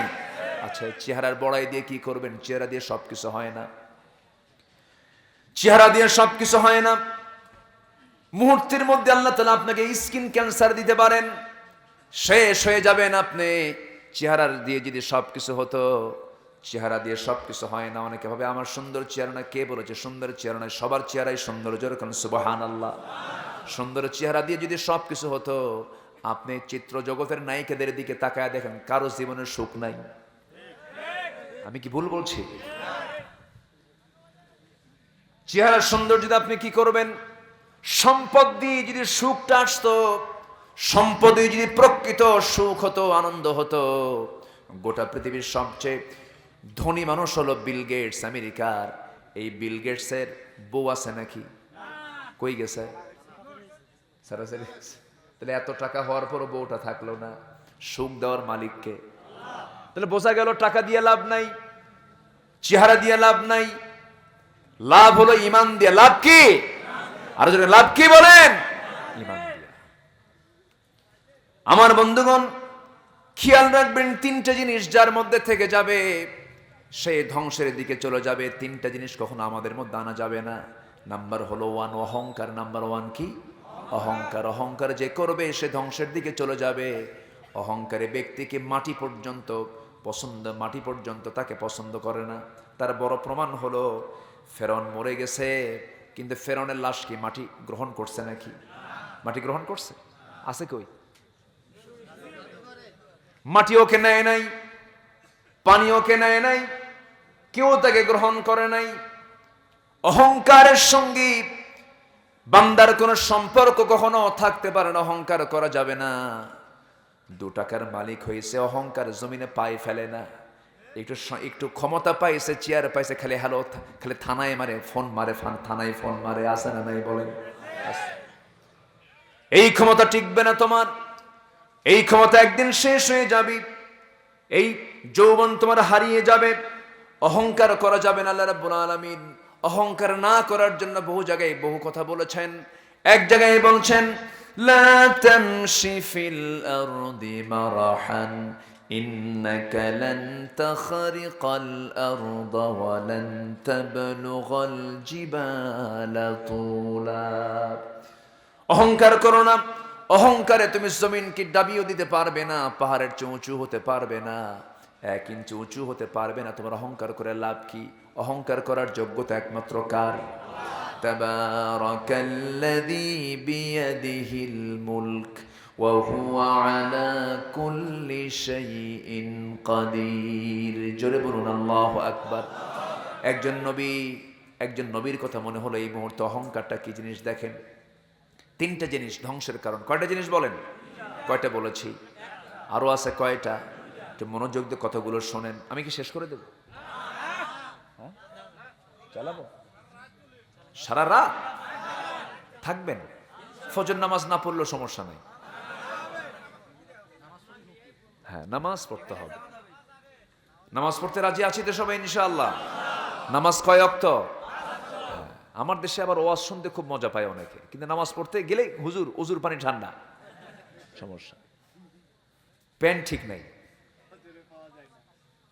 আচ্ছা, চেহারার বড়াই দিয়ে কি করবেন? চেহারা দিয়ে সবকিছু হয় না। চেহারা দিয়ে সবকিছু হয় না। মুহূর্তের মধ্যে আল্লাহ তাআলা আপনাকে স্কিন ক্যান্সার দিতে পারেন, শেষ হয়ে যাবেন আপনি। চেহারা দিয়ে যদি সবকিছু হতো, চেহারা দিয়ে সবকিছু হয় না। অনেকে ভাবে আমার সুন্দর চেহারা না। কে বলেছে সুন্দর চেহারা নয়? সবার চেহারাই সুন্দর। যেরকম সুবহানাল্লাহ। সুন্দর চেহারা দিয়ে যদি সবকিছু হতো, আপনি চিত্র জগতের নায়িকাদের দিকে তাকায় দেখেন, কারো জীবনের সুখ নাই। আমি কি ভুল বলছি? চেহারার সৌন্দর্য দিয়ে আপনি কি করবেন? সম্পদ দিয়ে যদি সুখটা আসতো, সম্পদ দিয়ে যদি প্রকৃত সুখ হতো, আনন্দ হতো, গোটা পৃথিবীর সবচেয়ে ধনী মানুষ হলো বিল গেটস, আমেরিকার। এই বিল গেটসের বউ আছে নাকি? কই গেছে? সারাসারি। তাহলে এত টাকা হওয়ার পরও বউটা থাকলো না, সুখ দেওয়ার মালিককে। তাহলে বোঝা গেল টাকা দিয়ে লাভ নাই, চেহারা দিয়ে লাভ নাই, লাভ হলো ইমান দিয়ে। লাভ কি? আর যদি লাভ কি বলেন? ইমান দিয়ে। আমার বন্ধুগণ, খেয়াল রাখবেন, তিনটা জিনিস যার মধ্যে থেকে যাবে সে ধ্বংসের দিকে চলে যাবে। তিনটা জিনিস কখনো আমাদের মধ্যে আনা যাবে না। নাম্বার হলো 1 অহংকার। নাম্বার 1 কি? অহংকার। অহংকার যে করবে সে ধ্বংসের দিকে চলে যাবে। অহংকারে ব্যক্তিকে মাটি পর্যন্ত মাটি পর্যন্ত তাকে পছন্দ করে না। তার বড় প্রমাণ হলো ফেরাউন মরে গেছে, কিন্তু ফেরাউনের লাশ কি মাটি গ্রহণ করছে নাকি? মাটি গ্রহণ করছে? আছে কই? মাটি ওকে নেয় নাই, পানি ওকে নেয় নাই, কেউ তাকে গ্রহণ করে নাই। অহংকারের সঙ্গে বান্দার কোনো সম্পর্ক কখনো থাকতে পারে না। অহংকার করা যাবে না। 2 টাকার মালিক হয়েছে, অহংকার জমিনে পায়ে ফেলে না। একটু ক্ষমতা পাইছে, চেয়ার পাইছে, খালি হ্যালো, খালি থানায় মারে, ফোন মারে, থানায় ফোন মারে। আসে না নাই বলেন? এই ক্ষমতা টিকবে না তোমার। এই ক্ষমতা একদিন শেষ হয়ে যাবে। এই যৌবন তোমার হারিয়ে যাবে। অহংকার করা যাবে না। আল্লাহ রাব্বুল আলামিন অহংকার না করার জন্য বহু জায়গায় বহু কথা বলেছেন। এক জায়গায় বলছেন, লা তামশি ফিল আরদি মারাহান ইন্নাকা লান তাখরিকাল আরদা ওয়া লান তাবলুগাল জিবালা তুলা। অহংকার করো না। অহংকারে তুমি জমিনকে ডাবিয়ে দিতে পারবে না, পাহাড়ের চেয়ে উঁচু হতে পারবে না, 1 ইঞ্চি উঁচু হতে পারবে না। তোমার অহংকার করে লাভ কি? অহংকার করার যোগ্যতা একমাত্র কার? তাবারাকাল্লাযী বিয়াদিহিল মুলক ওয়া হুয়া আলা কুল্লি শাইইন কাদির। জোরে বলুন আল্লাহু আকবার। একজন নবীর কথা মনে হলো এই মুহূর্তে। অহংকারটা কি জিনিস দেখেন। 3টা জিনিস ধ্বংসের কারণ। কয়টা জিনিস বলেন? কয়টা বলেছি? আরো আছে কয়টা? একটু মনোযোগ দিয়ে কথাগুলো শোনেন। আমি কি শেষ করে দেব? চালাবো সারা রাত থাকবেন? ফজর নামাজ না পড়লেও সমস্যা নাই। হ্যাঁ, নামাজ পড়তে হবে। নামাজ পড়তে রাজি আছি তো সবাই ইনশাআল্লাহ? নামাজ কয় ওয়াক্ত? আমার দেশে আবার ওয়াজ শুনতে খুব মজা পায় অনেকে, কিন্তু নামাজ পড়তে গেলে হুজুর উজুর পানি ঠান্ডা, সমস্যা। প্যান্ট ঠিক নাই।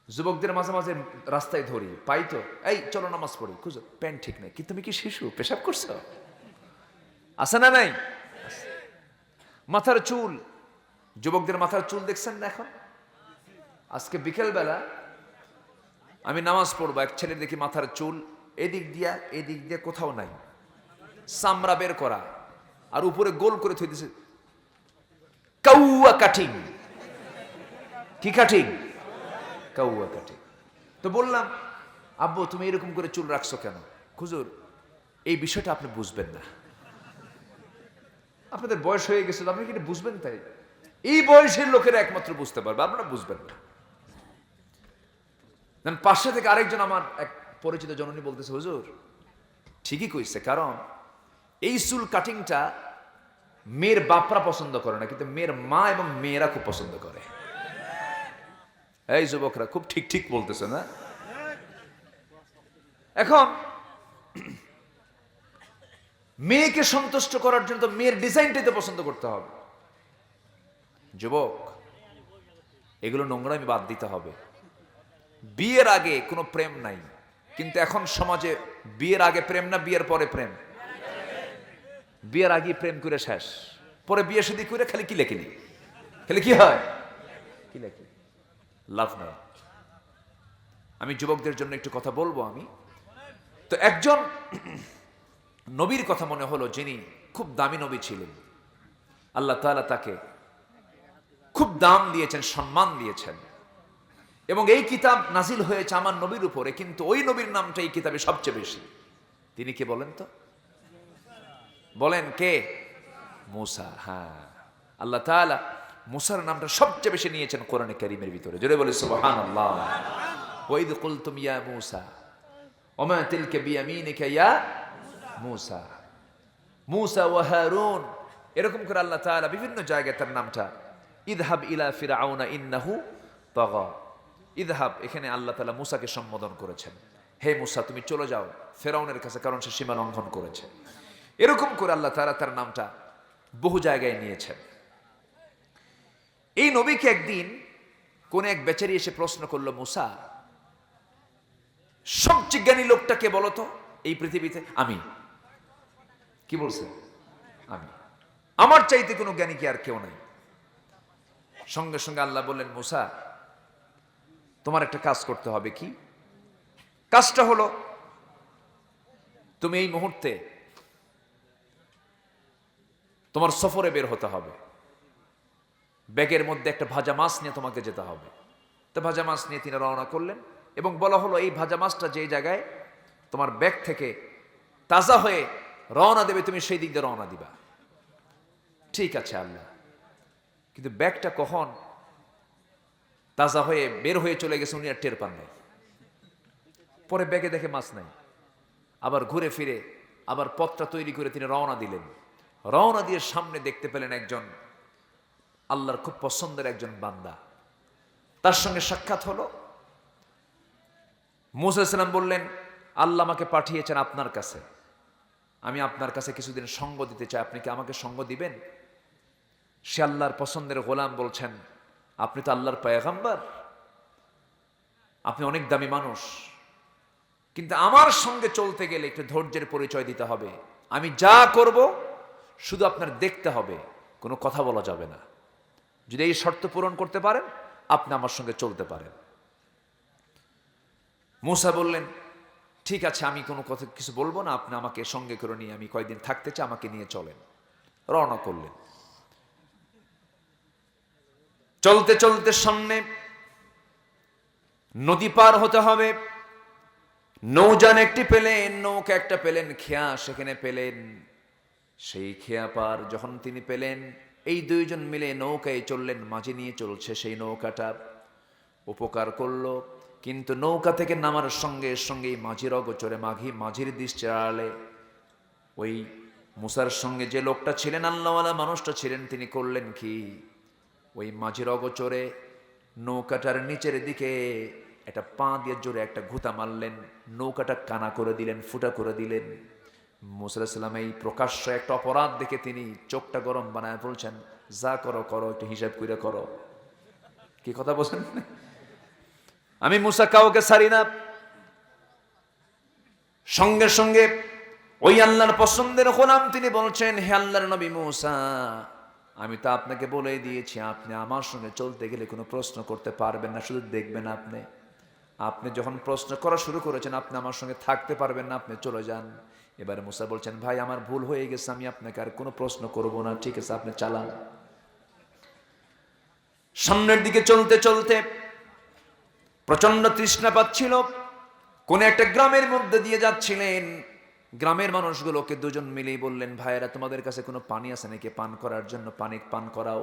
যুবকদের মাঝে মাঝে রাস্তায় ধরি, পাই তো, এই চলো নামাজ পড়ি, খুঁজো, প্যান্ট ঠিক নাই। কি তুমি কি শিশু? পেশাব করছো? আছে না নাই? মাথার চুল, যুবকদের মাথার চুল দেখছেন না এখন? আজকে বিকেল বেলা আমি নামাজ পড়বো, এক ছেলে দেখি মাথার চুল এদিক দিয়ে কোথাও নাই, চামড়া বের করা, আর উপরে গোল করে থই দিছে কাউয়া কাটিং। কি কাটিং? কাউয়া কাটিং। তো বললাম, আব্বু তুমি এরকম করে চুল রাখছো কেন? হুজুর এই বিষয়টা আপনি বুঝবেন না, আপনাদের বয়স হয়ে গেছে, আপনি কি বুঝবেন? তাই এই বয়সের লোকেরা একমাত্র বুঝতে পারবে, আপনারা বুঝবেন না। পাশে থেকে আরেকজন আমার এক পরিচিত জননী বলতেছে, হুজুর ঠিকই কইছে, কারণ এই চুল কাটিংটা মেয়ের বাপরা পছন্দ করে না, কিন্তু মেয়ের মা এবং মেয়েরা খুব পছন্দ করে। এই যুবকরা খুব ঠিক ঠিক বলতেছে না? এখন মেয়েকে সন্তুষ্ট করার জন্য তো মেয়ের ডিজাইনটাই তো পছন্দ করতে হবে। যুবক, এগুলো নোংরামি বাদ দিতে হবে। বিয়ের আগে কোনো প্রেম নাই, কিন্তু এখন সমাজে বিয়ের আগে প্রেম না বিয়ের পরে প্রেম? বিয়ের আগে প্রেম করে শেষ, পরে বিয়ে শাদী করে খালি কিলেকিলি, খালি কি হয়? কিলেকি, লাভ নাই। আমি যুবকদের জন্য একটু কথা বলবো। আমি তো একজন নবীর কথা মনে হলো, যিনি খুব দামি নবী ছিলেন। আল্লাহ তাআলা তাকে খুব দাম দিয়েছেন, সম্মান দিয়েছেন। এবং এই কিতাব নাজিল হয়েছে আমার নবীর উপরে, কিন্তু ওই নবীর নামটা এই কিতাবে সবচেয়ে বেশি। তিনি কে বলেন তো? বলেন কে? মূসা। হ্যাঁ, আল্লাহ তাআলা মূসার নামটা সবচেয়ে বেশি নিয়েছেন কোরআনে কারীমের ভিতরে। জোরে বলে সুবহানাল্লাহ। ওয়া ইয কুলতুম ইয়া মূসা ওয়া মা তিলকা বিয়ামিনিকা ইয়া মূসা। মূসা ওয়া হারুন, এরকম করে আল্লাহ তাআলা বিভিন্ন জায়গায় তার নামটা। ইযহাব ইলা ফিরআউনা ইন্নাহু তাগা। ইযহাব, এখানে আল্লাহ তাআলা মূসাকে সম্বোধন করেছেন, হে মূসা তুমি চলে যাও ফেরাউনের কাছে, কারণ সে সীমা লঙ্ঘন করেছে। এরকম করে আল্লাহ তাআলা তার নামটা বহু জায়গায় নিয়েছেন। এই নবীকে একদিন কোন এক বেচারি এসে প্রশ্ন করলো, মূসা সবচেয়ে জ্ঞানী লোকটাকে বলো তো এই পৃথিবীতে? আমি। কি বলছে? আমি। আমার চাইতে কোনো জ্ঞানী কি আর কেউ নাই? সঙ্গে সঙ্গে আল্লাহ বললেন, মূসা তোমার একটা কাজ করতে হবে। কি কাজটা? হলো তুমি এই মুহূর্তে তোমার সফরে বের হতে হবে। ব্যাগের মধ্যে একটা ভাজা মাছ নিয়ে তোমাকে যেতে হবে। তো ভাজা মাছ নিয়ে তিনি রওনা করলেন এবং বলা হলো এই ভাজা মাছটা যে জায়গায় তোমার ব্যাগ থেকে তাজা হয়ে রওনা দেবে তুমি সেই দিক দিয়ে রওনা দিবা। ঠিক আছে আল্লাহ, কিন্তু ব্যাগটা কখন তাজা হয়ে বের হয়ে চলে গেছে উনি আর টের পান নাই। পরে ব্যাগে দেখে মাছ নাই, আবার ঘুরে ফিরে আবার পথটা তৈরি করে তিনি রওনা দিলেন। রওনা দিয়ে সামনে দেখতে পেলেন একজন আল্লাহর খুব পছন্দের একজন বান্দা, তার সঙ্গে সাক্ষাৎ হলো। মূসা আলাইহিস সালাম বললেন, আল্লাহ আমাকে পাঠিয়েছেন আপনার কাছে, আমি আপনার কাছে কিছুদিন সঙ্গ দিতে চাই, আপনি কি আমাকে সঙ্গ দিবেন? সে আল্লাহর পছন্দের গোলাম, বলছেন আপনি তো আল্লাহর পয়গম্বর, আপনি অনেক দামি মানুষ, কিন্তু আমার সঙ্গে চলতে গেলে একটু ধৈর্যের পরিচয় দিতে হবে। আমি যা করব শুধু আপনার দেখতে হবে, কোনো কথা বলা যাবে না। যদি এই শর্ত পূরণ করতে পারেন আপনি আমার সঙ্গে চলতে পারেন। মূসা বললেন, ঠিক আছে আমি কোনো কথা কিছু বলবো না, আপনি আমাকে সঙ্গে করে নিয়ে, আমি কয়েকদিন থাকতে চাই, আমাকে নিয়ে চলেন। রওনা করলেন। চলতে চলতে সামনে নদী পার হতে হবে। নৌযান একটি পেলেন, নৌকা একটা পেলেন, খেয়া সেখানে পেলেন। সেই খেয়া পার যখন তিনি পেলেন, এই দুইজন মিলে নৌকায় চললেন, মাঝি নিয়ে চলছে সেই নৌকাটা। উপকার করলো, কিন্তু নৌকা থেকে নামার সঙ্গে সঙ্গেই মাঝির অগোচরে মাঝির দৃষ্টি আড়ালে ওই মূসার সঙ্গে যে লোকটা ছিলেন, আল্লাহওয়ালা মানুষটা ছিলেন, তিনি করলেন কি, ওই মাঝির অগোচরে নৌকাটার নিচের দিকে একটা পা দিয়ে জোরে একটা ঘুতা মারলেন, নৌকাটা কানা করে দিলেন, ফুটা করে দিলেন। মূসা আলাইহিস সালাম এই প্রকাশ্য একটা অপরাধ দেখে তিনি চোখটা গরম বানায় বলছেন, যা করো করো, একটু হিসাব করে করো। কি কথা বলছেন? আমি মূসা কাউকে ছাড়ি না। সঙ্গে সঙ্গে ওই আল্লাহর পছন্দের গোলাম তিনি বলছেন, হে আল্লাহর নবী মূসা, আমি তো আপনাকে বলে দিয়েছি আপনি আমার সঙ্গে চলতে গেলে কোনো প্রশ্ন করতে পারবেন না, শুধু দেখবেন। আপনি যখন প্রশ্ন করা শুরু করেছেন আপনি আমার সঙ্গে থাকতে পারবেন না, আপনি চলে যান। এবারে মূসা বলছেন, ভাই আমার ভুল হয়ে গেছে, আমি আপনাকে আর কোনো প্রশ্ন করব না, ঠিক আছে আপনি চালান। সামনের দিকে চলতে চলতে প্রচন্ড তৃষ্ণা পাচ্ছিল। কোন একটা গ্রামের মধ্যে দিয়ে যাচ্ছিলেন। গ্রামের মানুষগুলোকে দুজন মিলেই বললেন, ভাইয়েরা তোমাদের কাছে কোনো পানি আছে নাকি পান করার জন্য? পানি পান করাও।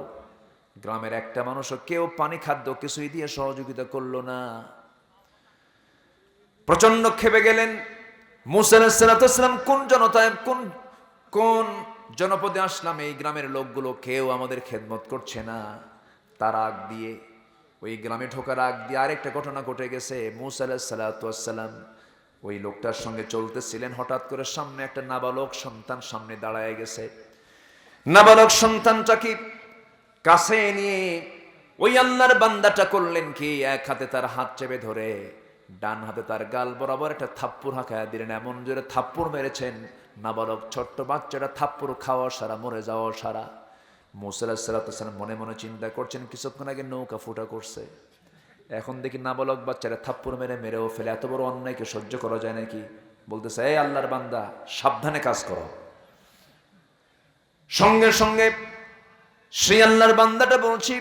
গ্রামের একটা মানুষও কেউ পানি খাদ্য কিছুই দিয়ে সহযোগিতা করলো না। প্রচন্ড ক্ষেপে গেলেন। মূসা আলাইহিস সালাম, কোন জনপদে আসলাম, এই গ্রামের লোকগুলো কেউ আমাদের খেদমত করছে না। তার আগ দিয়ে, ওই গ্রামে ঢোকার আগ দিয়ে আরেকটা ঘটনা ঘটে গেছে। মূসা আলাইহিস সালাম ওই লোকটার সঙ্গে চলতেছিলেন, হঠাৎ করে সামনে একটা নাবালক সন্তান সামনে দাঁড়ায় গেছে। নাবালক সন্তানটাকে কাছে নিয়ে ওই আল্লাহর বান্দাটা করলেন কি, এক হাতে তার হাত চেপে ধরে ডান হাতে তার গাল বরাবর একটা থাপ্পড় হাঁকায়া দিলেন। এমন জোরে থাপ্পড় মেরেছেন, নাবালক ছোট্ট বাচ্চাটা থাপ্পড় খাওয়া সারা, মরে যাওয়া সারা। মূসা আলাইহিস সালাম মনে মনে চিন্তা করছেন, কিছুক্ষণ আগে নৌকা ফুটা করছে, এখন দেখি নাবালক বাচ্চারা থাপ্পড় মেরেও ফেলে, এত বড় অন্যায়কে সহ্য করা যায় নাকি? বলতেছে, এই আল্লাহর বান্দা সাবধানে কাজ করো। সঙ্গে সঙ্গে সেই আল্লাহর বান্দাটা বলছি,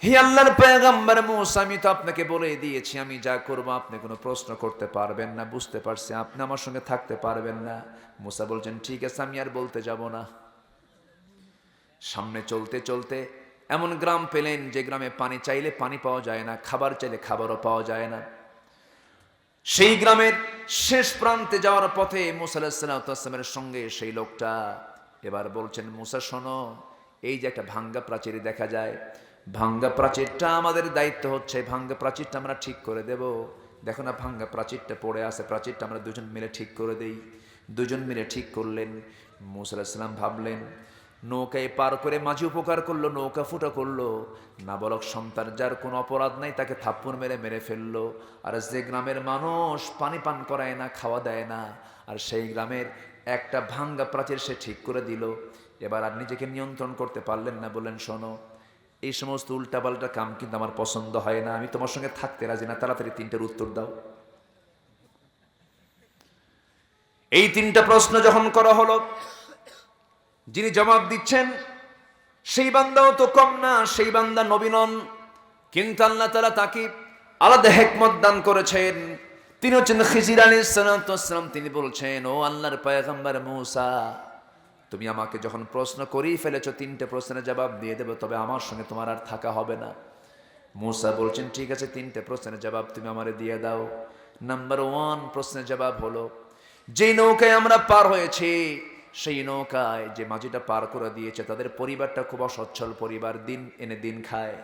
হে আল্লাহর পয়গম্বর মূসা, আমি তো আপনাকে বলে দিয়েছি আমি যা করব আপনি কোনো প্রশ্ন করতে পারবেন না, বুঝতে পারছি আপনি আমার সঙ্গে থাকতে পারবেন না। মূসা বলছেন ঠিক আছে, আমি আর বলতে যাব না। সামনে চলতে চলতে এমন গ্রাম পেলেন যে গ্রামে পানি চাইলে পানি পাওয়া যায় না, খাবার চাইলে খাবারও পাওয়া যায় না। সেই গ্রামের শেষ প্রান্তে যাওয়ার পথে মূসা আলাইহিস সালামের সঙ্গে সেই লোকটা এবার বলছেন, মূসা শোনো, এই যে একটা ভাঙ্গা প্রাচীর দেখা যায়, ভাঙ্গা প্রাচীরটা আমাদের দায়িত্ব হচ্ছে, ভাঙ্গা প্রাচীরটা আমরা ঠিক করে দেব। দেখো না ভাঙ্গা প্রাচীরটা পড়ে আছে, প্রাচীরটা আমরা দুজন মিলে ঠিক করে দেই। দুজন মিলে ঠিক করলেন। মূসা আলাইহিস সালাম ভাবলেন, নৌকায় পার করে মাঝি উপকার করলো, নৌকা ফুটা করলো, নাবালক সন্তান যার কোনো অপরাধ নাই তাকে থাপ্পড় মেরে মেরে ফেললো। আর যে গ্রামের মানুষ পানি পান করায় না, খাওয়া দেয় না, আর সেই গ্রামের একটা ভাঙ্গা প্রাচীর সে ঠিক করে দিল। এবার আর নিজেকে নিয়ন্ত্রণ করতে পারলেন না, বললেন শোনো, এই সমস্ত উল্টাপাল্টা কাম কিন্তু আমার পছন্দ হয় না, আমি তোমার সঙ্গে থাকতে রাজি না, তাড়াতাড়ি তিনটার উত্তর দাও। এই তিনটা প্রশ্ন যখন করা হলো, যিনি জবাব দিচ্ছেন সেই বান্দাও তো কম না, সেই বান্দা নবী নন, কিন্তু আল্লাহ তাআলা তাকে আলাদা হিকমত দান করেছেন। তিনি হচ্ছেন খিজির আলাইহিস সালাম। তিনি বলছেন, ও আল্লাহর পয়গম্বর মূসা, তুমি আমাকে যখন প্রশ্ন করেই ফেলেছো, তিনটে প্রশ্নের জবাব দিয়ে দেবো, তবে আমার সঙ্গে তোমার আর থাকা হবে না। মূসা বলছেন ঠিক আছে, তিনটে প্রশ্নের জবাব তুমি আমারে দিয়ে দাও। নাম্বার 1 প্রশ্নের জবাব হলো, যে নৌকায় আমরা পার হয়েছি সেই নৌকায় যে মাঝিটা পার করে দিয়েছে তাদের পরিবারটা খুব অসচ্ছল পরিবার, দিন এনে দিন খায়।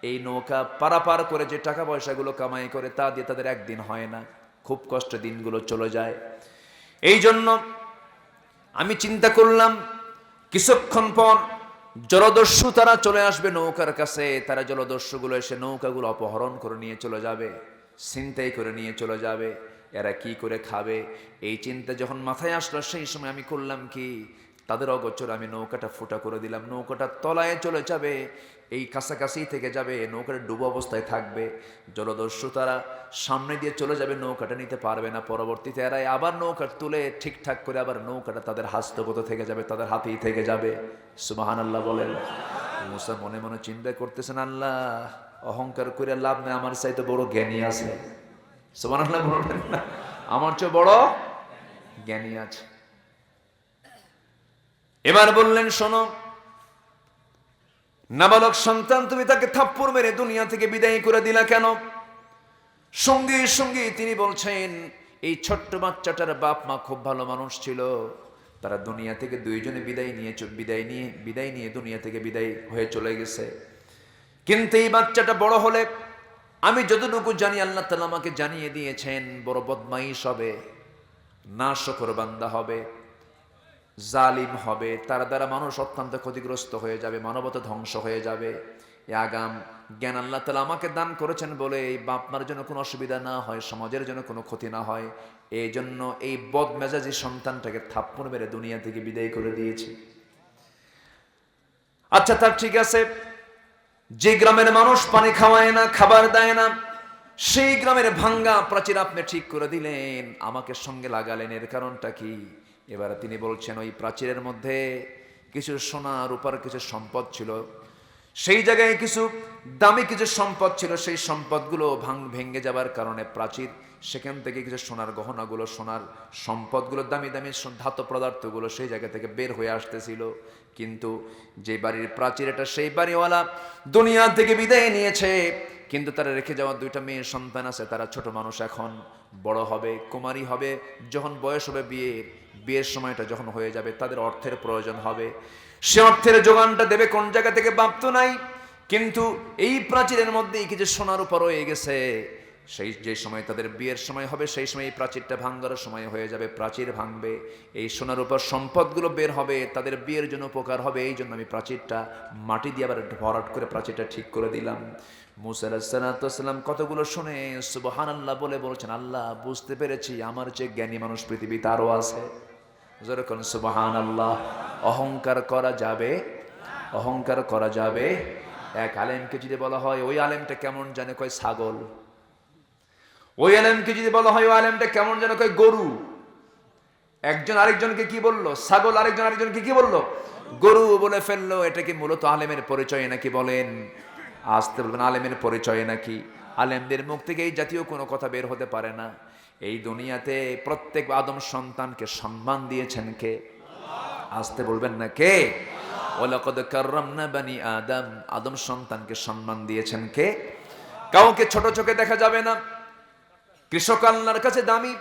এই নৌকা পারাপার করে যে টাকা পয়সাগুলো কামাই করে তা দিয়ে তাদের একদিন হয় না, খুব কষ্টে দিনগুলো চলে যায়। এই জন্য আমি চিন্তা করলাম কিছুক্ষণ পর জলদস্যু তারা চলে আসবে নৌকার কাছে, তারা জলদস্যুগুলো এসে নৌকাগুলো অপহরণ করে নিয়ে চলে যাবে, ছিনতাই করে নিয়ে চলে যাবে, এরা কি করে খাবে। এই চিন্তা যখন মাথায় আসলো, সেই সময় আমি করলাম কি, তাদের অগোচর আমি নৌকাটা ফুটা করে দিলাম, নৌকাটা তলায় চলে যাবে, এই কাছাকাছি থেকে যাবে, নৌকাটা ডুবো অবস্থায় থাকবে। জলদস্যু তারা সামনে দিয়ে চলে যাবে, নৌকাটা নিতে পারবে না। পরবর্তীতে এরা আবার নৌকা তুলে ঠিকঠাক করে আবার নৌকাটা তাদের হস্তগত থেকে যাবে, তাদের হাতেই থেকে যাবে। সুবহানাল্লাহ বলেন। মূসা মনে মনে চিন্তা করতেছেন, আল্লাহ অহংকার করে লাভ নেই, আমার চাইতে বড় জ্ঞানী আছে। সুবহানাল্লাহ বলবেন না, আমার চেয়ে বড় জ্ঞানী আছে। এবার বললেন শোনো, নাবালক সন্তান তুমি তাকে থাপ্পড় মেরে দুনিয়া থেকে বিদায় করে দিলা কেন? সঙ্গে সঙ্গে তিনি বলছেন, এই ছোট্ট বাচ্চাটার বাপ মা খুব ভালো মানুষ ছিল, তারা দুনিয়া থেকে দুইজনে বিদায় নিয়ে দুনিয়া থেকে বিদায় হয়ে চলে গেছে। কিন্তু এই বাচ্চাটা বড় হলে আমি যতটুকু জানি আল্লাহ তাআলা আমাকে জানিয়ে দিয়েছেন, বড় বদমাইশ হবে, নাশকর বান্দা হবে, জালিম হবে, তার দ্বারা মানুষ অত্যন্ত ক্ষতিগ্রস্ত হয়ে যাবে, মানবতা ধ্বংস হয়ে যাবে। এই আগাম জ্ঞান আল্লাহ তাআলা আমাকে দান করেছেন বলে এই বাপ মার জন্য কোনো অসুবিধা না হয়, সমাজের জন্য কোনো ক্ষতি না হয়, এই জন্য এই বদমেজাজি সন্তানটাকে থাপ্পড় মেরে দুনিয়া থেকে বিদায় করে দিয়েছি। আচ্ছা তার ঠিক আছে, যে গ্রামের মানুষ পানি খাওয়ায় না, খাবার দেয় না, সেই গ্রামের ভাঙ্গা প্রাচীর আপনি ঠিক করে দিলেন, আমাকে সঙ্গে লাগালেন, এর কারণটা কি? এবার তিনি বলছেন, ওই প্রাচীরের মধ্যে কিছু সোনা রূপার কিছু সম্পদ ছিল, সেই জায়গায় কিছু দামি কিছু সম্পদ ছিল, সেই সম্পদগুলো ভেঙে যাবার কারণে প্রাচীর সেখান থেকে কিছু সোনার গহনাগুলো, সোনার সম্পদগুলো, দামি দামি ধাতু পদার্থগুলো সেই জায়গা থেকে বের হয়ে আসতেছিল। কিন্তু যে বাড়ির প্রাচীর, এটা সেই বাড়িওয়ালা দুনিয়া থেকে বিদায় নিয়েছে, কিন্তু তারা রেখে যাওয়া দুইটা মেয়ে সন্তান আছে, তারা ছোট মানুষ, এখন বড় হবে, কুমারী হবে, যখন বয়স হবে বিয়ের সময়টা যখন হয়ে যাবে তাদের অর্থের প্রয়োজন হবে, সে অর্থের যোগানটা দেবে কোন জায়গা থেকে ভাবতো নাই। কিন্তু এই প্রাচীরের মধ্যেই কিছু সোনার উপর রয়ে গেছে, সেই যে সময় তাদের বিয়ের সময় হবে সেই সময় এই প্রাচীরটা ভাঙ্গার সময় হয়ে যাবে, প্রাচীর ভাঙবে, এই সোনার উপর সম্পদগুলো বের হবে, তাদের বিয়ের জন্য উপকার হবে। এই জন্য আমি প্রাচীরটা মাটি দিয়ে আবার ভরাট করে প্রাচীরটা ঠিক করে দিলাম। মূসা আলাইহিস সালাম কতগুলো শুনে সুবহানাল্লাহ বলে বলছেন, আল্লাহ বুঝতে পেরেছি, আমার চেয়ে জ্ঞানী মানুষ পৃথিবীতে আরো আছে। যেরকম সুবহানাল্লাহ। অহংকার করা যাবে, অহংকার করা যাবে। এক আলেমকে যদি বলা হয় ওই আলেমটা কেমন জানে, কয় ছাগল। ওই আলেমকে যদি বলা হয় ওই আলেমটা কেমন জানে, কয় গরু। একজন আরেকজনকে কি বললো? ছাগল। আরেকজনকে কি বললো? গরু বলে ফেললো। এটা কি মূলত আলেমের পরিচয় নাকি বলেন? আসতে বলবেন আলেমের পরিচয় নাকি? আলেমদের মুখ থেকে এই জাতীয় কোনো কথা বের হতে পারে না। এই দুনিয়াতে প্রত্যেক আদম সন্তানকে সম্মান দিয়েছেন কে? আসতে বলবেন না কে? ওয়ালাকাদ কাররামনা বানি আদম, আদম সন্তানকে সম্মান দিয়েছেন কে? কাউকে ছোট চোখে দেখা যাবে না। কৃষক আল্লাহর কাছে দামি,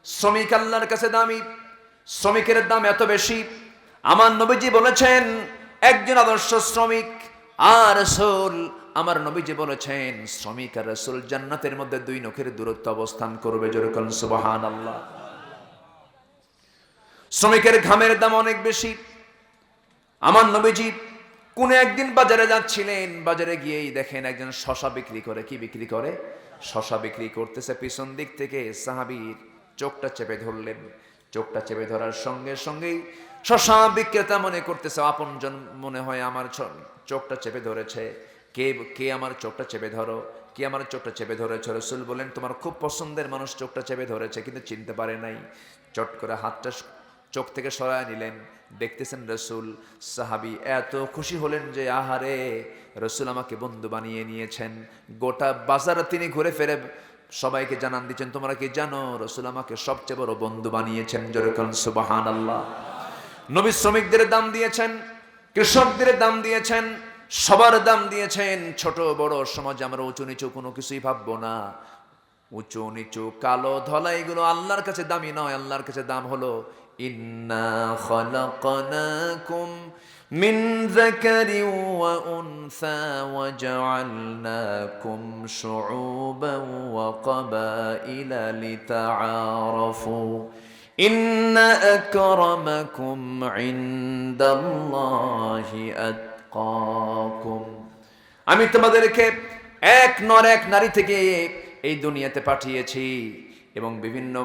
শ্রমিক আল্লাহর কাছে দামি। শ্রমিকের দাম এত বেশি, আমার নবীজি বলেছেন একজন আদর্শ শ্রমিক আর রাসূল, আমার নবীজি বলেছেন শ্রমিক আর রাসূল জান্নাতের মধ্যে 2 নখের দূরত্ব অবস্থান করবে। জোরে বলুন সুবহানাল্লাহ। শ্রমিকের ঘামের দাম অনেক বেশি। আমার নবীজি কোন একদিন বাজারে যাচ্ছিলেন, বাজারে গিয়েই দেখেন একজন শশা বিক্রি করে। কি বিক্রি করে? শশা বিক্রি করতেছে। পিছন দিক থেকে সাহাবীর চোখটা চেপে ধরলেন। চোখটা চেপে ধরার সঙ্গে সঙ্গেই শশা বিক্রেতা মনে করতেছে আপনজন মনে হয় আমার চোখটা চেপে ধরেছে। কে কে আমার চোখটা চেপে ধরো, কে আমার চোখটা চেপে ধরেছে? রাসূল বলেন তোমার খুব পছন্দের মানুষ চোখটা চেপে ধরেছে, কিন্তু চিনতে পারে নাই। চট করে হাতটা চোখ থেকে সরায় নিলেন। দেখতেছেন রাসূল। সাহাবী এত খুশি হলেন যে আহারে, রাসূল আমাকে বন্ধু বানিয়ে নিয়েছেন। গোটা বাজার তিনি ঘুরে ফিরে সবাইকে জানান দিচ্ছেন, তোমরা কি জানো রাসূল আমাকে সবচেয়ে বড় বন্ধু বানিয়েছেন? জোরে বলুন সুবহানাল্লাহ। নবী শ্রমিকদের দাম দিয়েছেন, কৃষকদের দাম দিয়েছেন, সবার দাম দিয়েছেন। ছোট বড় সমাজে আমরা উঁচু নিচু কোনো কিছুই ভাববো না। উঁচু নিচু কালো ধলা এগুলো আল্লাহর কাছে দামি নয়। আল্লাহর কাছে দাম হলো ইন্না খালাকনাকুম মিন যাকারিন ওয়া উনসা ওয়া জাআলনাকুম শুউবান ওয়া ক্বাবাইলা লিতাআরাফু ইন্না আকরামাকুম ইনদাল্লাহি আতকাকুম। আমি তোমাদেরকে এক নর এক নারী থেকে এই দুনিয়াতে পাঠিয়েছি এবং বিভিন্ন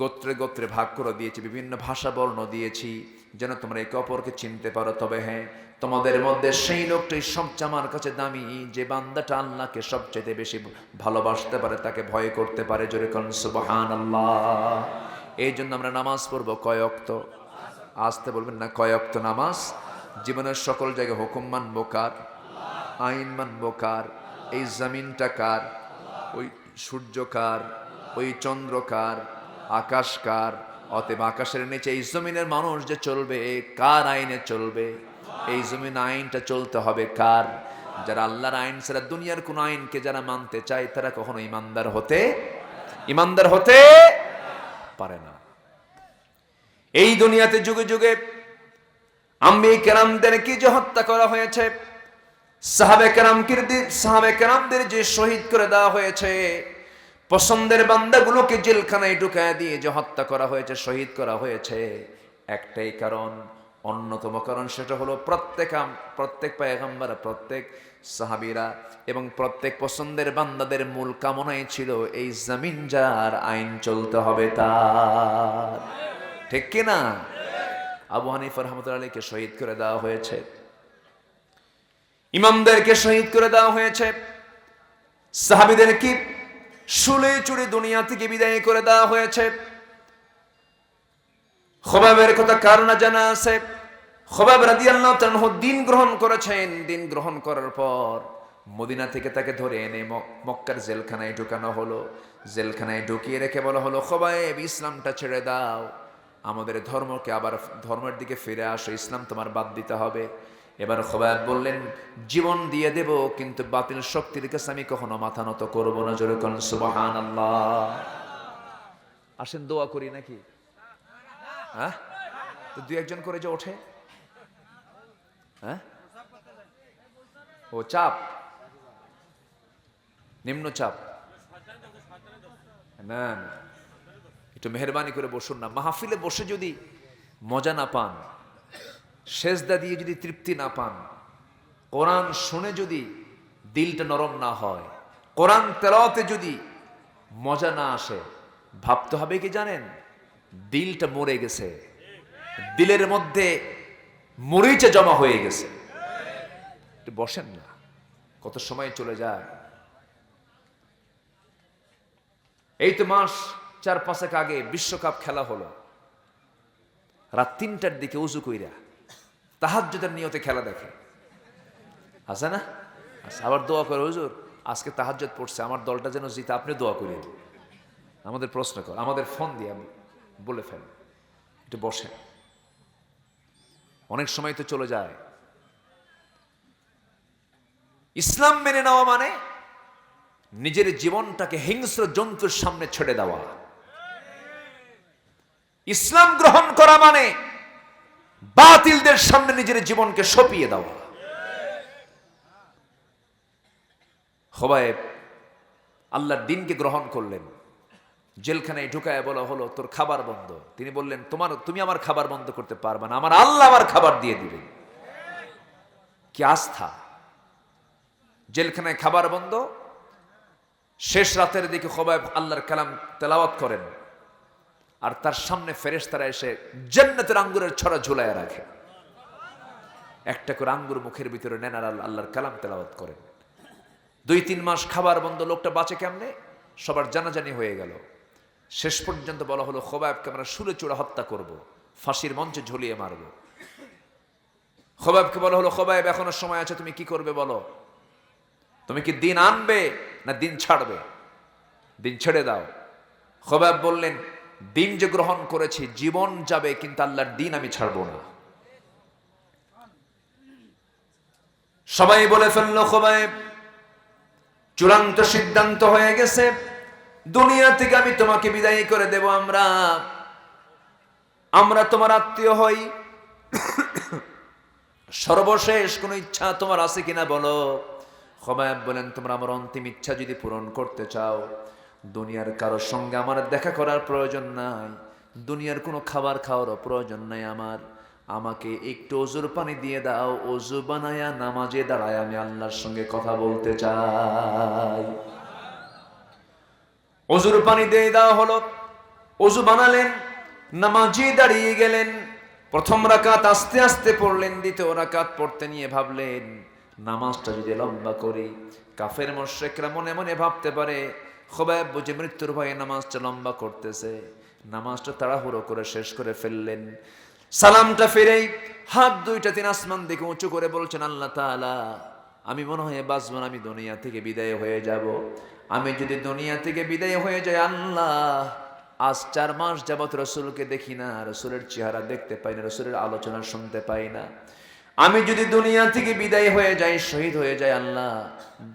গোত্রে গোত্রে ভাগ করে দিয়েছি, বিভিন্ন ভাষা বর্ণ দিয়েছি যেন তোমরা একে অপরকে চিনতে পারো। তবে হ্যাঁ, তোমাদের মধ্যে সেই লোকটাই সবচেয়ে আমার কাছে দামি যে বান্দাটা আল্লাহকে সবচেয়ে বেশি ভালোবাসতে পারে, তাকে ভয় করতে পারে। জোরে বলুন সুবহানাল্লাহ। এই জন্য আমরা নামাজ পড়বো কয় ওয়াক্ত? আসতে বলবেন না কয় ওয়াক্ত নামাজ? জীবনের সকল জায়গায় হুকুম মানবো কার? আইন মানবো কার? এই জমিনটা কার? ওই সূর্য কার? ওই চন্দ্র কার? আকাশ কার? অতএব আকাশের নিচে এই জমিনের মানুষ যে চলবে কার আইনে চলবে? এই জমিন আইনটা চলতে হবে কার? যারা আল্লাহর আইন ছাড়া দুনিয়ার কোন আইনকে যারা মানতে চায় তারা কখনো ইমানদার হতে পারে না। এই দুনিয়াতে যুগে যুগে আম্বিয়া কেরামদেরকে যে হত্যা করা হয়েছে, সাহাবে কেরামদের যে শহীদ করে দেওয়া হয়েছে, পছন্দের বান্দাগুলোকে জেলখানায় ঢুকায় দিয়ে যে হত্যা করা হয়েছে, শহীদ করা হয়েছে, একটাই কারণ, অন্যতম কারণ সেটা হলো প্রত্যেক পয়গম্বর, প্রত্যেক সাহাবীরা এবং প্রত্যেক পছন্দের বান্দাদের মূল কামনাই ছিল এই জমিন যার আইন চলতে হবে তার। ঠিক কিনা? আবু হানিফা রাহমাতুল্লাহ আলাইহিকে শহীদ করে দেওয়া হয়েছে, ইমামদেরকে শহীদ করে দেওয়া হয়েছে, সাহাবীদেরকে শুলে চুড়ে দুনিয়া থেকে বিদায় করে দেওয়া হয়েছে। খোবাবের কথা কার না জানা আছে? খোবাব রাদিয়াল্লাহু তাআলা দিন গ্রহণ করেছেন। দিন গ্রহণ করার পর মদিনা থেকে তাকে ধরে এনে মক্কার জেলখানায় ঢুকানো হলো। জেলখানায় ঢুকিয়ে রেখে বলা হলো, খোবাব ইসলামটা ছেড়ে দাও, আমাদের ধর্মকে আবার ধর্মের দিকে ফিরে আসো, ইসলাম তোমার বাদ দিতে হবে। এবার খোবাব বললেন, জীবন দিয়ে দেব কিন্তু বাতিল শক্তির কাছে আমি কখনো মাথা নত করবো না। জোরে বলুন সুবহানাল্লাহ। আসেন দোয়া করি নাকি? হ্যাঁ, তো 2-1 করে যে ওঠে, হ্যাঁ, ও চাপ, নিম্ন চাপ না, একটু মেহরবানি করে বসুন না। মাহফিলে বসে যদি মজা না পান, সেজদা দিয়ে যদি তৃপ্তি না পান, কোরআন শুনে যদি দিলটা নরম না হয়, কোরআন তেলাওয়াতে যদি মজা না আসে, ভাবতে হবে কি জানেন? দিলটা মরে গেছে, দিলের মধ্যে মরিচা জমা হয়ে গেছে। একটু বসেন না, কত সময় চলে যায়। এই তো মাস 4-5 আগে বিশ্বকাপ খেলা হলো, রাত 3টার দিকে উজু কইরা তাহাজ্জুদের নিয়তে খেলা দেখে, আছে না? আচ্ছা, আবার দোয়া করে, হুজুর আজকে তাহাজ্জুদ পড়ছে, আমার দলটা যেন জিতে, আপনি দোয়া করেন। আমাদের প্রশ্ন কর, আমাদের ফোন দিয়ে বলে ফেল, একটু বসেন। অনেক সময় তো চলে যায়। ইসলাম মেনে নেওয়া মানে নিজের জীবনটাকে হিংস্র জন্তুর সামনে ছেড়ে দেওয়া। ইসলাম গ্রহণ করা মানে বাতিলদের সামনে নিজের জীবনকে সঁপিয়ে দেওয়া। খুবাইব আল্লাহর দ্বীনকে গ্রহণ করলেন, জেলখানায় ঢুকায় বলা হলো তোর খাবার বন্ধ। তিনি বললেন তুমি আমার খাবার বন্ধ করতে পারবে না, আমার আল্লাহ আমার খাবার দিয়ে দিবেন। কি আস্থা! জেলখানায় খাবার বন্ধ, শেষ রাতের দিকে খুবাইব আল্লাহর কালাম তেলাওয়াত করেন, আর তার সামনে ফেরেশতারা এসে জান্নাতের আঙ্গুরের ছড়া ঝুলায় রাখে। একটা করে আঙ্গুর মুখের ভিতরে নেন আর আল্লাহর কালাম তেলাওয়াত করেন। 2-3 মাস খাবার বন্ধ, লোকটা বাঁচে কেমনে? সবার জানাজানি হয়ে গেল। শেষ পর্যন্ত বলা হলো খুবাইবকে আমরা শুলে চূড়া হত্যা করব, ফাঁসির মঞ্চে ঝুলিয়ে মারব। খুবাইবকে বলা হলো খুবাইব এখনো সময় আছে, তুমি কি করবে বলো? তুমি কি দিন আনবে না দিন ছাড়বে? দিন ছেড়ে দাও। খুবাইব বললেন দিন যে গ্রহণ করেছি, জীবন যাবে কিন্তু আল্লাহর দিন আমি ছাড়বো না। সবাই বলে ফেললো খুবাইব চূড়ান্ত সিদ্ধান্ত হয়ে গেছে, দুনিয়া থেকে আমি তোমাকে বিদায় করে দেব। আমরা তোমার আত্মীয় হই, সর্বশেষ কোন ইচ্ছা তোমার আছে কিনা বলো। খুবাইব বলেন তোমরা আমার অন্তিম ইচ্ছা যদি পূরণ করতে চাও, দুনিয়ার কারোর সঙ্গে আমার দেখা করার প্রয়োজন নাই, দুনিয়ার কোনো খাবার খাওয়ারও প্রয়োজন নাই, আমাকে একটু ওজুর পানি দিয়ে দাও, ওজু বানায়া নামাজে দাঁড়ায় আমি আল্লাহর সঙ্গে কথা বলতে চাই। ওজুর পানি দিয়ে দেওয়া হলো, ওজু বানালেন, নামাজে দাঁড়িয়ে গেলেন। প্রথম রাকাত আস্তে আস্তে পড়লেন, দ্বিতীয় রাকাত পড়তে নিয়ে ভাবলেন নামাজটা যদি লম্বা করি, কাফের মুশরিকরা মনে মনে ভাবতে পারে খুবাইব বুঝে মৃত্যুর ভয়ে নামাজটা লম্বা করতেছে। নামাজটা তাড়াহুড়ো করে শেষ করে ফেললেন। সালামটা ফিরেই হাত দুইটা তিনি আসমান দিকে উঁচু করে বলছেন আল্লাহ তাআলা আমি মনে হয় বাঁচব না, আমি দুনিয়া থেকে বিদায় হয়ে যাব। আমি যদি দুনিয়া থেকে বিদায় হয়ে যাই আল্লাহ, আজ 4 মাস যাবত রসুলকে দেখি না, রসুলের চেহারা দেখতে পাই না, রসুলের আলোচনা শুনতে পাই না। আমি যদি দুনিয়া থেকে বিদায় হয়ে যাই, শহীদ হয়ে যাই আল্লাহ,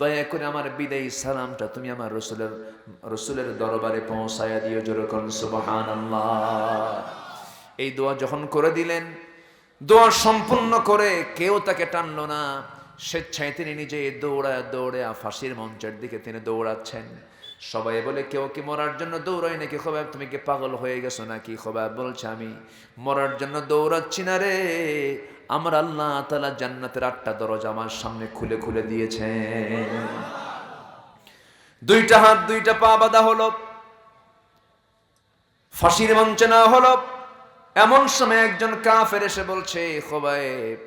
দয়া করে আমার বিদায়ী সালামটা তুমি আমার রসুলের দরবারে পৌঁছায়া দিও। জোরে করুন সুবহানাল্লাহ। এই দোয়া যখন করে দিলেন, দোয়া সম্পূর্ণ করে কেউ তাকে টানলো না, স্বেচ্ছায় তিনি নিজে দৌড়ে ফাঁসির মঞ্চের দিকে তিনি দৌড়াচ্ছেন। সবাই বলে কেউ কি মরার জন্য দৌড়ায় নাকি? খুবাইব তুমি কি পাগল হয়ে গেছো নাকি? খুবাইব বলছে আমি মরার জন্য দৌড়াচ্ছি না রে, আমার আল্লাহ তাআলা জান্নাতের 8টা দরজা আমার সামনে খুলে খুলে দিয়েছেন। 2টা হাত 2টা পা বাঁধা হলো, ফাঁসির মঞ্চে না হলো। এমন সময় একজন কাফের এসে বলছে খুবাইব